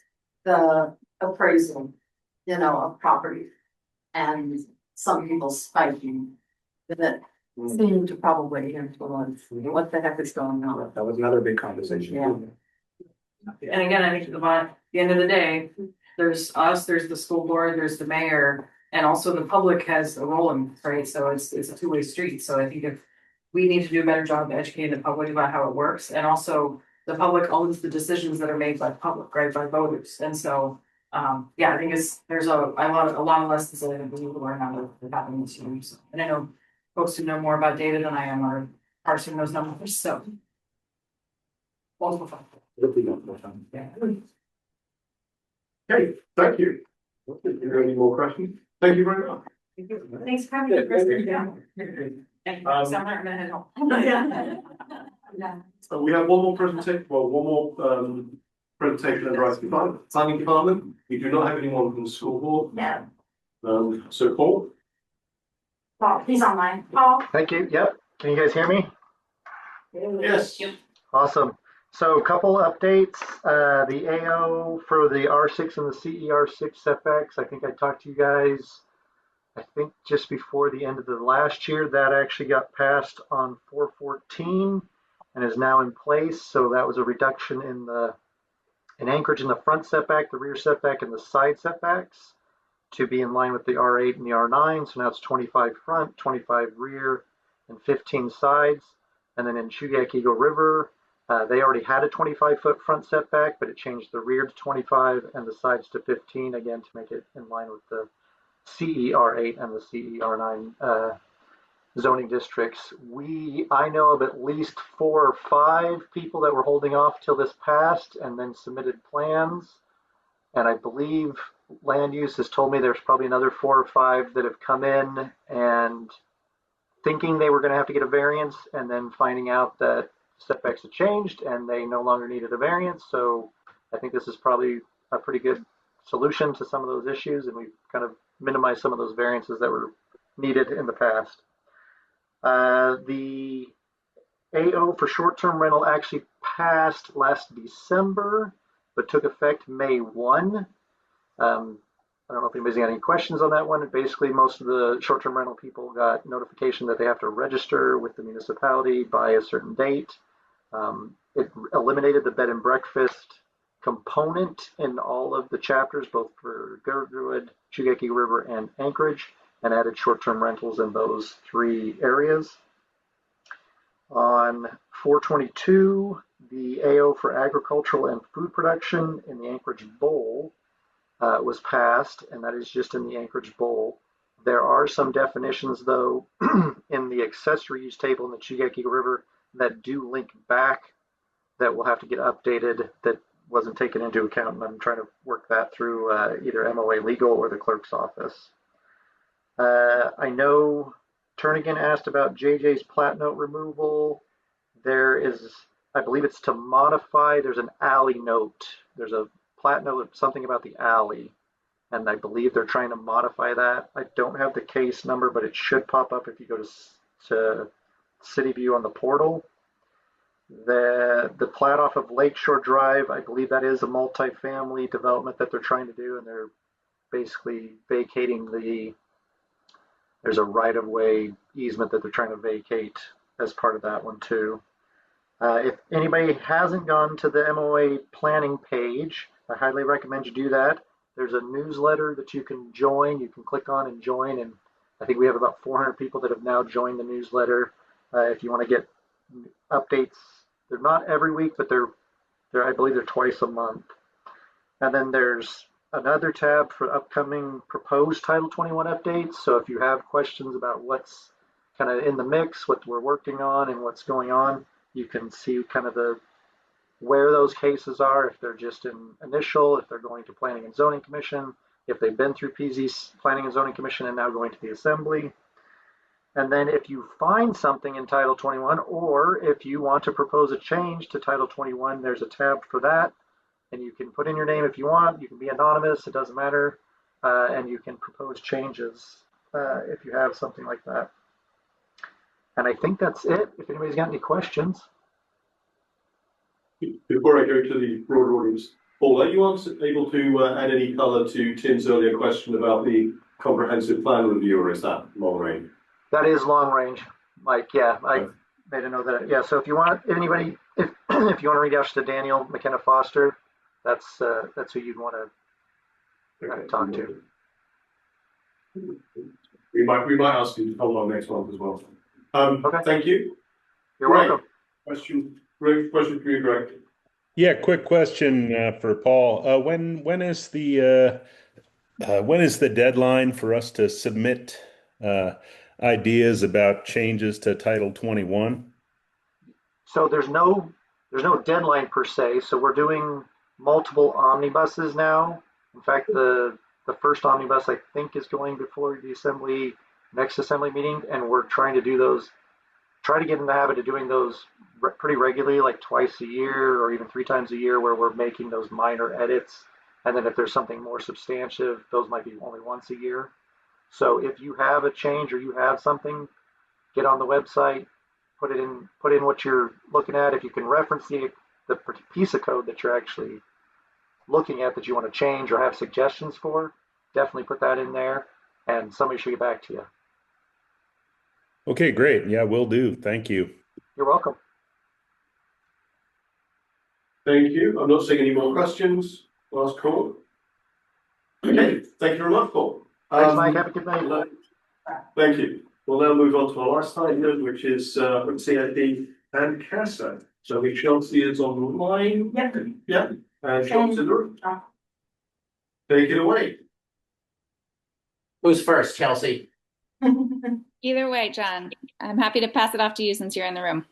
the appraisal, of property and some people's spiking, that seemed to probably influence what the heck is going on. That was another big conversation. Yeah. And again, I think at the end of the day, there's us, there's the school board, there's the mayor, and also the public has a role in, right? So it's a two-way street. So I think if we need to do a better job of educating the public about how it works, and also the public owns the decisions that are made by the public, right, by voters. And so, I think there's a lot of lessons that I think we need to learn out of happening this year. So, and I know folks who know more about data than I am are parsing those numbers. So, wonderful fun. Yeah. Okay, thank you. If there are any more questions, thank you very much. Thanks for having me, Kristen. And Um, I'm not gonna head home. Yeah. So we have one more presentation, presentation and rights department, planning department. We do not have anyone from the school board. No. So Paul? Paul, he's online. Paul? Thank you. Yep. Can you guys hear me? Yes. Awesome. So a couple updates. The AO for the R6 and the CER6 setbacks. I think I talked to you guys, I think just before the end of the last year. That actually got passed on 4/14 and is now in place. So that was a reduction in Anchorage in the front setback, the rear setback, and the side setbacks to be in line with the R8 and the R9. So now it's 25 front, 25 rear, and 15 sides. And then in Chugach Eagle River, they already had a 25-foot front setback, but it changed the rear to 25 and the sides to 15, again, to make it in line with the CER8 and the CER9 zoning districts. I know of at least 4 or 5 people that were holding off till this passed and then submitted plans. And I believe land use has told me there's probably another 4 or 5 that have come in and thinking they were going to have to get a variance and then finding out that setbacks have changed and they no longer needed a variance. So I think this is probably a pretty good solution to some of those issues, and we've kind of minimized some of those variances that were needed in the past. The AO for short-term rental actually passed last December, but took effect May 1. I don't know if anybody's got any questions on that one. Basically, most of the short-term rental people got notification that they have to register with the municipality by a certain date. It eliminated the bed and breakfast component in all of the chapters, both for Druid, Chugach Eagle River, and Anchorage, and added short-term rentals in those 3 areas. On 4/22, the AO for agricultural and food production in the Anchorage Bowl was passed, and that is just in the Anchorage Bowl. There are some definitions, though, in the accessory use table in the Chugach Eagle River that do link back that will have to get updated that wasn't taken into account, and I'm trying to work that through either MOA Legal or the clerk's office. I know Turnigan asked about JJ's plat note removal. There is, I believe it's to modify, there's an alley note. There's a plat note, something about the alley, and I believe they're trying to modify that. I don't have the case number, but it should pop up if you go to City View on the portal. The plat off of Lakeshore Drive, I believe that is a multifamily development that they're trying to do, and they're basically vacating there's a right-of-way easement that they're trying to vacate as part of that one too. If anybody hasn't gone to the MOA planning page, I highly recommend you do that. There's a newsletter that you can join. You can click on and join, and I think we have about 400 people that have now joined the newsletter. If you want to get updates, they're not every week, but I believe they're twice a month. And then there's another tab for upcoming proposed Title 21 updates. So if you have questions about what's kind of in the mix, what we're working on, and what's going on, you can see kind of where those cases are, if they're just in initial, if they're going to Planning and Zoning Commission, if they've been through PZ Planning and Zoning Commission and now going to the Assembly. And then if you find something in Title 21, or if you want to propose a change to Title 21, there's a tab for that. And you can put in your name if you want. You can be anonymous. It doesn't matter. And you can propose changes if you have something like that. And I think that's it. If anybody's got any questions. Before I go to the broader audience, Paul, are you able to add any colour to Tim's earlier question about the comprehensive plan review, or is that long range? That is long range, Mike. Yeah, I made a note of that. Yeah, so if you want anybody, if you want to reach out to Daniel McKenna Foster, that's who you'd want to talk to. We might ask you to come along next month as well. Okay. Thank you. You're welcome. Great question for you, Greg. Yeah, quick question for Paul. When is the deadline for us to submit ideas about changes to Title 21? So there's no deadline per se. So we're doing multiple omnibuses now. In fact, the first omnibus I think is going before the next assembly meeting, and we're trying to do those. Try to get in the habit of doing those pretty regularly, like twice a year or even 3 times a year, where we're making those minor edits. And then if there's something more substantive, those might be only once a year. So if you have a change or you have something, get on the website, put in what you're looking at. If you can reference the piece of code that you're actually looking at that you want to change or have suggestions for, definitely put that in there, and somebody should get back to you. Okay, great. Yeah, will do. Thank you. You're welcome. Thank you. I'm not seeing any more questions. Last call. Okay, thank you very much, Paul. Thanks, Mike. Have a good night. Thank you. We'll now move on to our last item, which is CIP and CASA. So we Chelsea is online. Yep. Yeah. And Chelsea in the room. Take it away. Who's first, Chelsea? Either way, John, I'm happy to pass it off to you since you're in the room.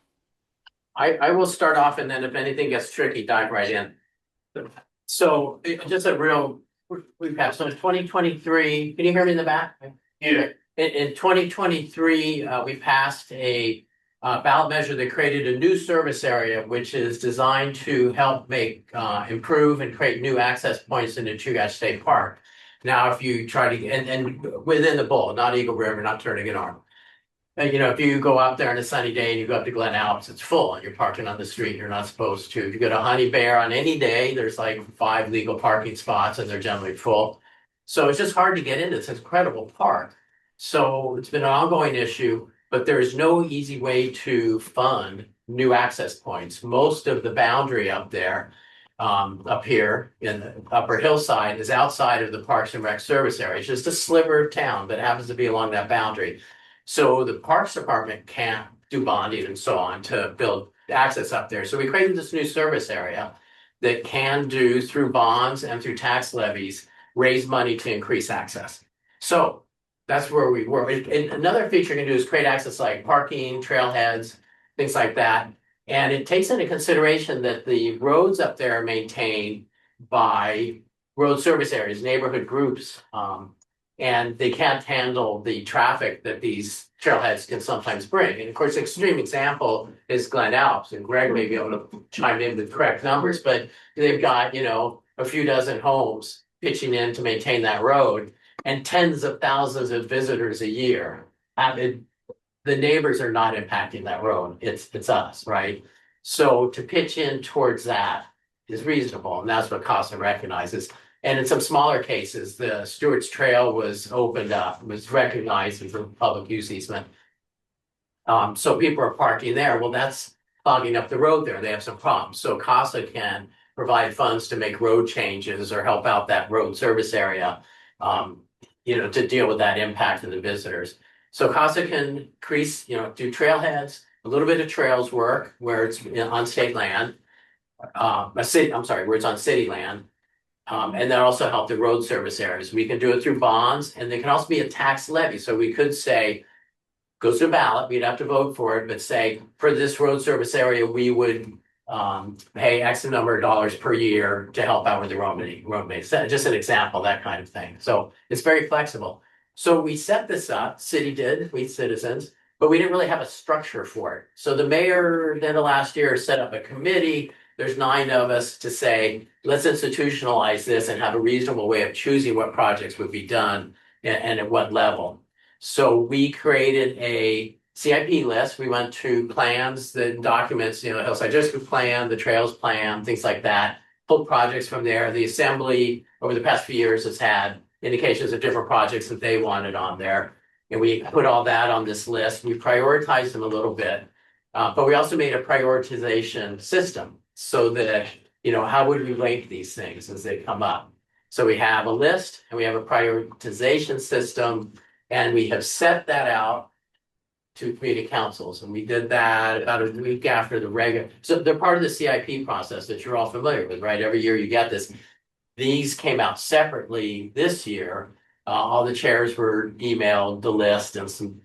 I will start off, and then if anything gets tricky, dive right in. So just a real recap. So in 2023, can you hear me in the back? Yeah. In 2023, we passed a ballot measure that created a new service area, which is designed to help make improve and create new access points into Chugach State Park. Now, if you try to, and within the bowl, not Eagle River, not turning it on. And, if you go out there on a sunny day and you go up to Glen Alps, it's full and you're parking on the street. You're not supposed to. If you go to Honey Bear on any day, there's like 5 legal parking spots and they're generally full. So it's just hard to get into this incredible park. So it's been an ongoing issue, but there is no easy way to fund new access points. Most of the boundary up there, up here in the upper hillside, is outside of the Parks and Rec service area. It's just a sliver of town that happens to be along that boundary. So the Parks Department can't do bonding and so on to build access up there. So we created this new service area that can do, through bonds and through tax levies, raise money to increase access. So that's where we were. And another feature you can do is create access like parking, trailheads, things like that. And it takes into consideration that the roads up there are maintained by road service areas, neighborhood groups, and they can't handle the traffic that these trailheads can sometimes bring. And of course, extreme example is Glen Alps, and Greg may be able to chime in with correct numbers, but they've got, a few dozen homes pitching in to maintain that road and tens of thousands of visitors a year. The neighbors are not impacting that road. It's us, right? So to pitch in towards that is reasonable, and that's what CASA recognizes. And in some smaller cases, the Stewart's Trail was opened up, was recognized as a public use easement. So people are parking there. Well, that's clogging up the road there. They have some problems. So CASA can provide funds to make road changes or help out that road service area, to deal with that impact of the visitors. So CASA can increase, do trailheads, a little bit of trails work where it's on state land, where it's on city land. And that also help the road service areas. We can do it through bonds, and there can also be a tax levy. So we could say, goes to ballot, we'd have to vote for it, but say for this road service area, we would pay X number of dollars per year to help out with the road maintenance. Just an example, that kind of thing. So it's very flexible. So we set this up, city did, we citizens, but we didn't really have a structure for it. So the mayor, then the last year, set up a committee. There's 9 of us to say, let's institutionalize this and have a reasonable way of choosing what projects would be done and at what level. So we created a CIP list. We went to plans, the documents, you know, Hillside District Plan, the Trails Plan, things like that. Pulled projects from there. The assembly over the past few years has had indications of different projects that they wanted on there. And we put all that on this list. We prioritized them a little bit. But we also made a prioritization system so that, you know, how would we rank these things as they come up? So we have a list and we have a prioritization system, and we have set that out to community councils. And we did that about a week after the regular. So they're part of the CIP process that you're all familiar with, right? Every year you get this. These came out separately this year. All the chairs were emailed the list and some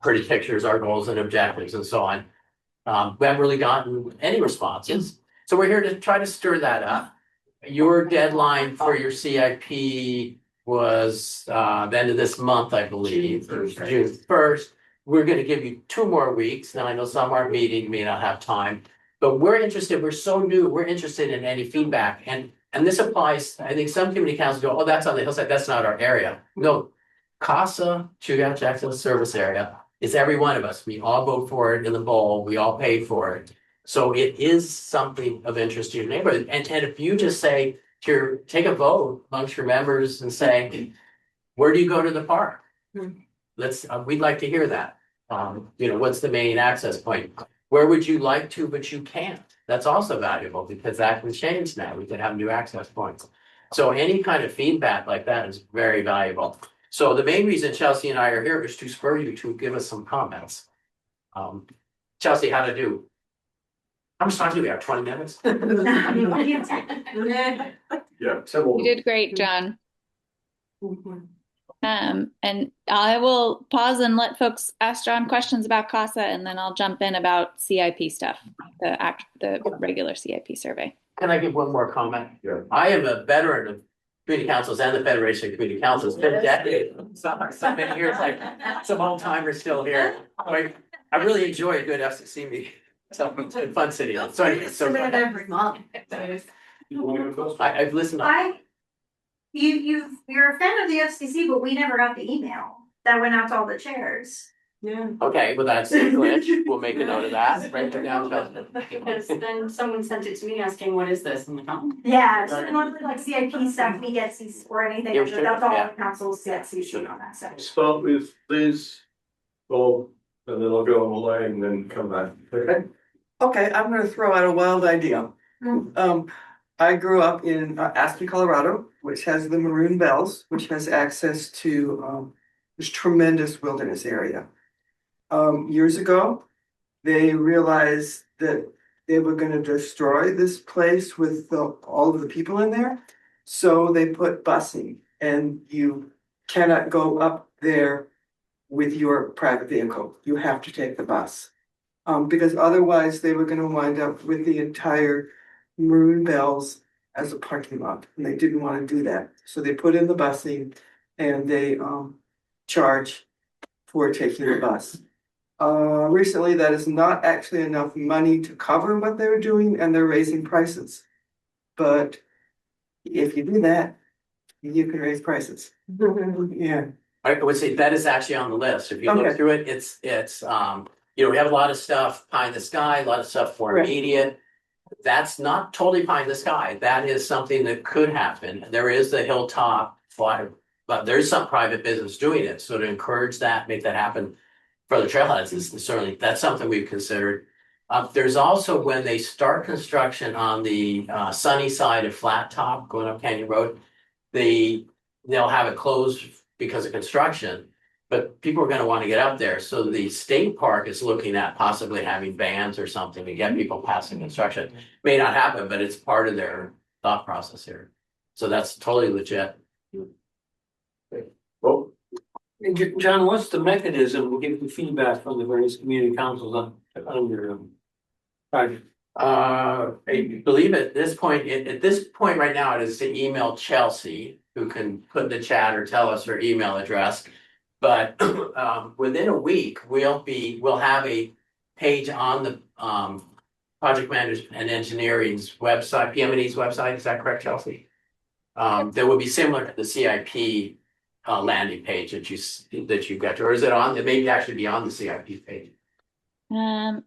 pretty pictures, our goals and objectives and so on. We haven't really gotten any responses. So we're here to try to stir that up. Your deadline for your CIP was the end of this month, I believe, June 1st. We're going to give you 2 more weeks. Now, I know some are meeting, may not have time, but we're interested. We're so new. We're interested in any feedback. And this applies, I think some community councils go, oh, that's on the hillside. That's not our area. No, CASA, Chugach Access Service Area, is every one of us. We all vote for it in the bowl. We all pay for it. So it is something of interest to your neighborhood. And if you just say, take a vote amongst your members and say, where do you go to the park? We'd like to hear that. You know, what's the main access point? Where would you like to, but you can't? That's also valuable because that can change now. We can have new access points. So any kind of feedback like that is very valuable. So the main reason Chelsea and I are here is to spur you to give us some comments. Chelsea, how to do? How much time do we have? 20 minutes? Yeah. You did great, John. And I will pause and let folks ask John questions about CASA, and then I'll jump in about CIP stuff, the regular CIP survey. Can I give one more comment? Yeah. I am a veteran of community councils and the Federation of Community Councils. It's been decades, so many years, like some old timers still here. I really enjoy a good FCC meeting. So it's a fun city. So anyway, every month. I've listened. You're a fan of the FCC, but we never got the email that went out to all the chairs. Yeah. Okay, well, that's a glitch. We'll make a note of that. Write it down. Because then someone sent it to me asking, what is this? I'm like, oh. Yeah, so normally like CIP stuff, we get these or anything, Yeah, but sure, that's all yeah. the councils get CC on that section. Start with Liz, Bob, and then I'll go on the line and then come back. Okay. Okay, I'm gonna throw out a wild idea. I grew up in Aspen, Colorado, which has the Maroon Bells, which has access to this tremendous wilderness area. Years ago, they realized that they were gonna destroy this place with all of the people in there. So they put busing, and you cannot go up there with your private vehicle. You have to take the bus. Because otherwise they were gonna wind up with the entire Maroon Bells as a parking lot, and they didn't wanna do that. So they put in the busing and they charge for taking the bus. Recently, that is not actually enough money to cover what they're doing, and they're raising prices. But if you do that, you can raise prices. Yeah. I would say that is actually on the list. If you look Okay. through it, it's you know, we have a lot of stuff pie in the sky, a lot of stuff more Right. immediate. That's not totally pie in the sky. That is something that could happen. There is the hilltop flyer, but there's some private business doing it. So to encourage that, make that happen for the trailheads is certainly, that's something we've considered. There's also when they start construction on the sunny side of Flat Top going up Canyon Road, they'll have it closed because of construction. But people are gonna want to get up there, so the state park is looking at possibly having vans or something to get people past the construction. May not happen, but it's part of their thought process here. So that's totally legit. Well, John, what's the mechanism to get the feedback from the various community councils on your project? I believe at this point, at this point right now, it is to email Chelsea, who can put in the chat or tell us her email address. But within a week, we'll have a page on the project managers and engineering's website, PM&E's website. Is that correct, Chelsea? That would be similar to the CIP landing page that you got to, or is it on? It may actually be on the CIP page.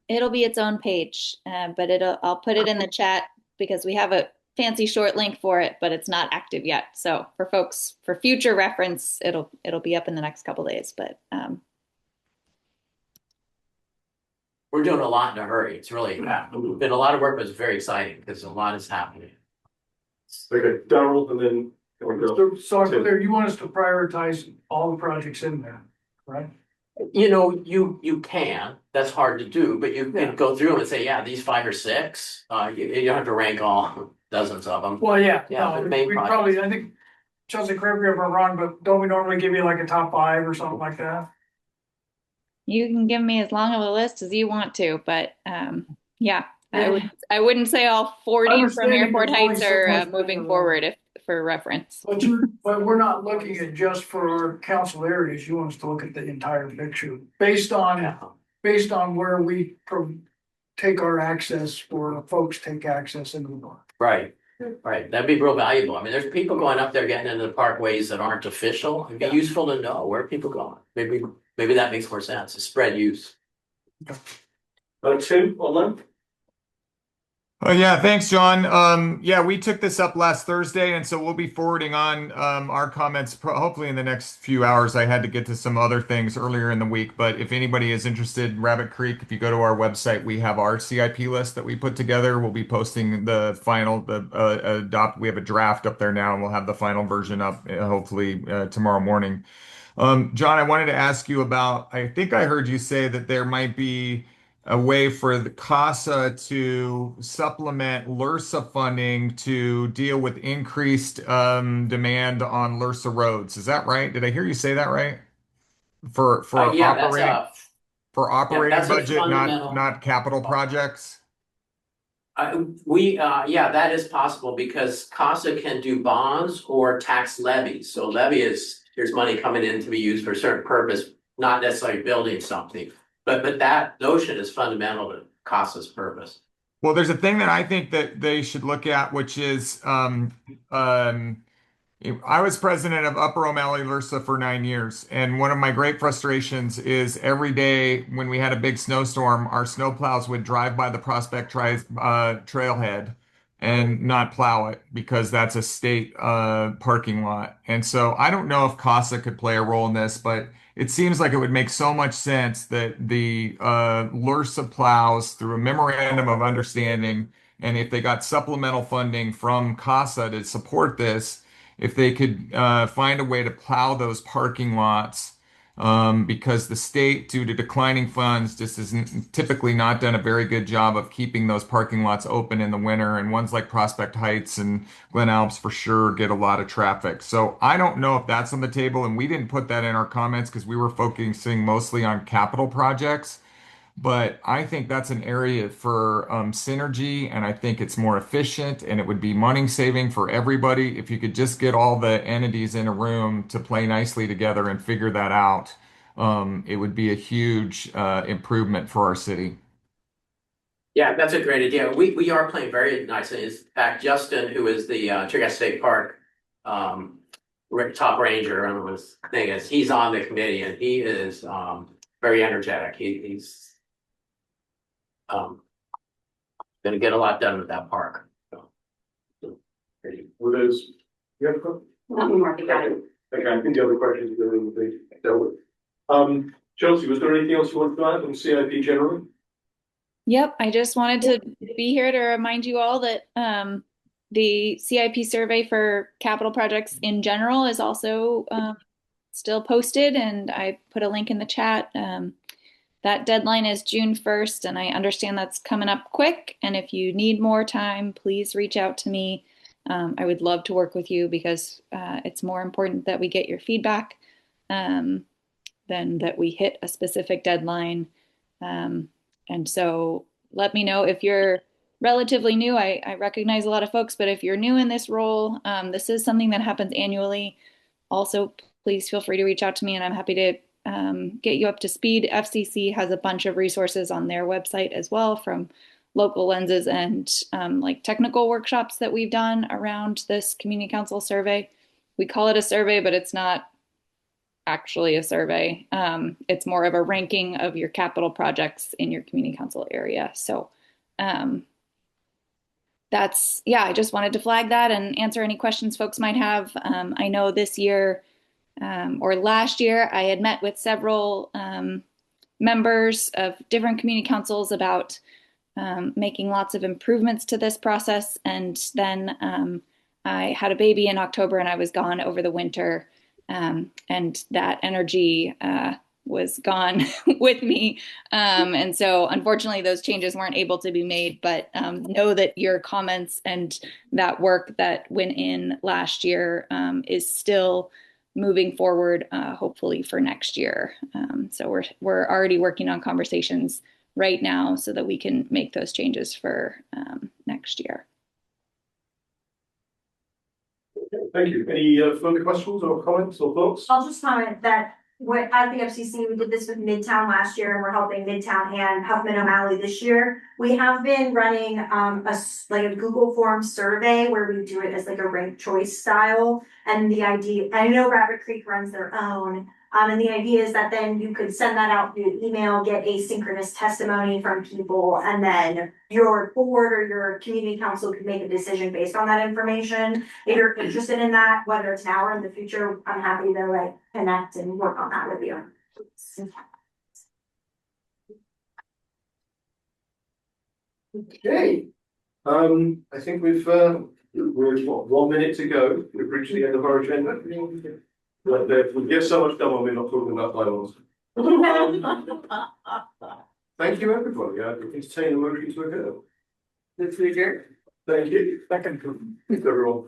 It'll be its own page, but I'll put it in the chat because we have a fancy short link for it, but it's not active yet. So for folks, for future reference, it'll be up in the next couple days. But we're doing a lot in a hurry. It's really been a lot of work, but it's very exciting because a lot is happening. Okay, Darrell, and then. So I'm clear, you want us to prioritize all the projects in there, right? You know, you can. That's hard to do, but you can go through them and say, yeah, these 5 or 6. You don't have to rank all dozens of them. Well, yeah, Yeah, no, main we projects. probably, I think, Chelsea, correct me if I'm wrong, but don't we normally give you like a top 5 or something like that? you can give me as long of a list as you want to, but yeah, I wouldn't say all 40 from Airport Heights are moving forward if for reference. But we're not looking at just for our council areas. You want us to look at the entire picture based on where we take our access, or folks take access into the park. Right. Right. That'd be real valuable. I mean, there's people going up there getting into the parkways that aren't official. It'd be useful to know where are people going. Maybe that makes more sense. To spread use. Tim, online. Yeah, thanks, John. Yeah, we took this up last Thursday, and so we'll be forwarding on our comments hopefully in the next few hours. I had to get to some other things earlier in the week, but if anybody is interested, Rabbit Creek, if you go to our website, we have our CIP list that we put together. We'll be posting the final, we have a draft up there now, and we'll have the final version up hopefully tomorrow morning. John, I wanted to ask you about, I think I heard you say that there might be a way for the CASA to supplement LRSA funding to deal with increased demand on LRSA roads. Is that right? Did I hear you say that right? For Yeah, operating that's a budget, fundamental. not capital projects? Yeah, that is possible because CASA can do bonds or tax levies. So levy is, there's money coming in to be used for a certain purpose, not necessarily building something. But that notion is fundamental to CASA's purpose. Well, there's a thing that I think that they should look at, which is I was president of Upper O'Malley LRSA for 9 years, and one of my great frustrations is every day when we had a big snowstorm, our snowplows would drive by the Prospect trailhead and not plow it because that's a state parking lot. And so I don't know if CASA could play a role in this, but it seems like it would make so much sense that the LRSA plows through a memorandum of understanding, and if they got supplemental funding from CASA to support this, if they could find a way to plow those parking lots, because the state, due to declining funds, just has typically not done a very good job of keeping those parking lots open in the winter. And ones like Prospect Heights and Glen Alps for sure get a lot of traffic. So I don't know if that's on the table. And we didn't put that in our comments because we were focusing mostly on capital projects. But I think that's an area for synergy, and I think it's more efficient, and it would be money saving for everybody if you could just get all the entities in a room to play nicely together and figure that out. It would be a huge improvement for our city. Yeah, that's a great idea. We are playing very nicely. In fact, Justin, who is the Cherokee State Park top ranger, I don't know what his thing is, he's on the committee, and he is very energetic. He's gonna get a lot done with that park. Well, there's, you have a question? Nothing more, got it. Okay, I think the other questions are going to be dealt with. Chelsea, was there anything else you wanted to add on CIP generally? Yep, I just wanted to be here to remind you all that the CIP survey for capital projects in general is also still posted, and I put a link in the chat. That deadline is June 1st, and I understand that's coming up quick. And if you need more time, please reach out to me. I would love to work with you because it's more important that we get your feedback than that we hit a specific deadline. And so let me know if you're relatively new. I recognize a lot of folks, but if you're new in this role, this is something that happens annually. Also, please feel free to reach out to me and I'm happy to get you up to speed. FCC has a bunch of resources on their website as well, from local lenses and like technical workshops that we've done around this community council survey. We call it a survey, but it's not actually a survey. It's more of a ranking of your capital projects in your community council area. So that's, yeah, I just wanted to flag that and answer any questions folks might have. I know this year or last year, I had met with several members of different community councils about making lots of improvements to this process. And then I had a baby in October and I was gone over the winter. And that energy was gone with me. And so unfortunately, those changes weren't able to be made, but know that your comments and that work that went in last year is still moving forward, hopefully for next year. So we're already working on conversations right now so that we can make those changes for next year. Thank you. Any further questions or comments or thoughts? I'll just comment that at the FCC, we did this with Midtown last year, and we're helping Midtown and Huffman O'Malley this year. We have been running a Google Form survey where we do it as like a ranked choice style. And the idea, I know Rabbit Creek runs their own. And the idea is that then you could send that out via email, get asynchronous testimony from people, and then your board or your community council could make a decision based on that information. If you're interested in that, whether it's now or in the future, I'm happy to connect and work on that with you. Okay. I think we're 1 minute to go. We've reached the end of our agenda. But we get so much done when we're not talking about bylaws. Thank you, everybody. I entertain a motion to adjourn. Let's adjourn. Thank you. Second. Thanks, everyone.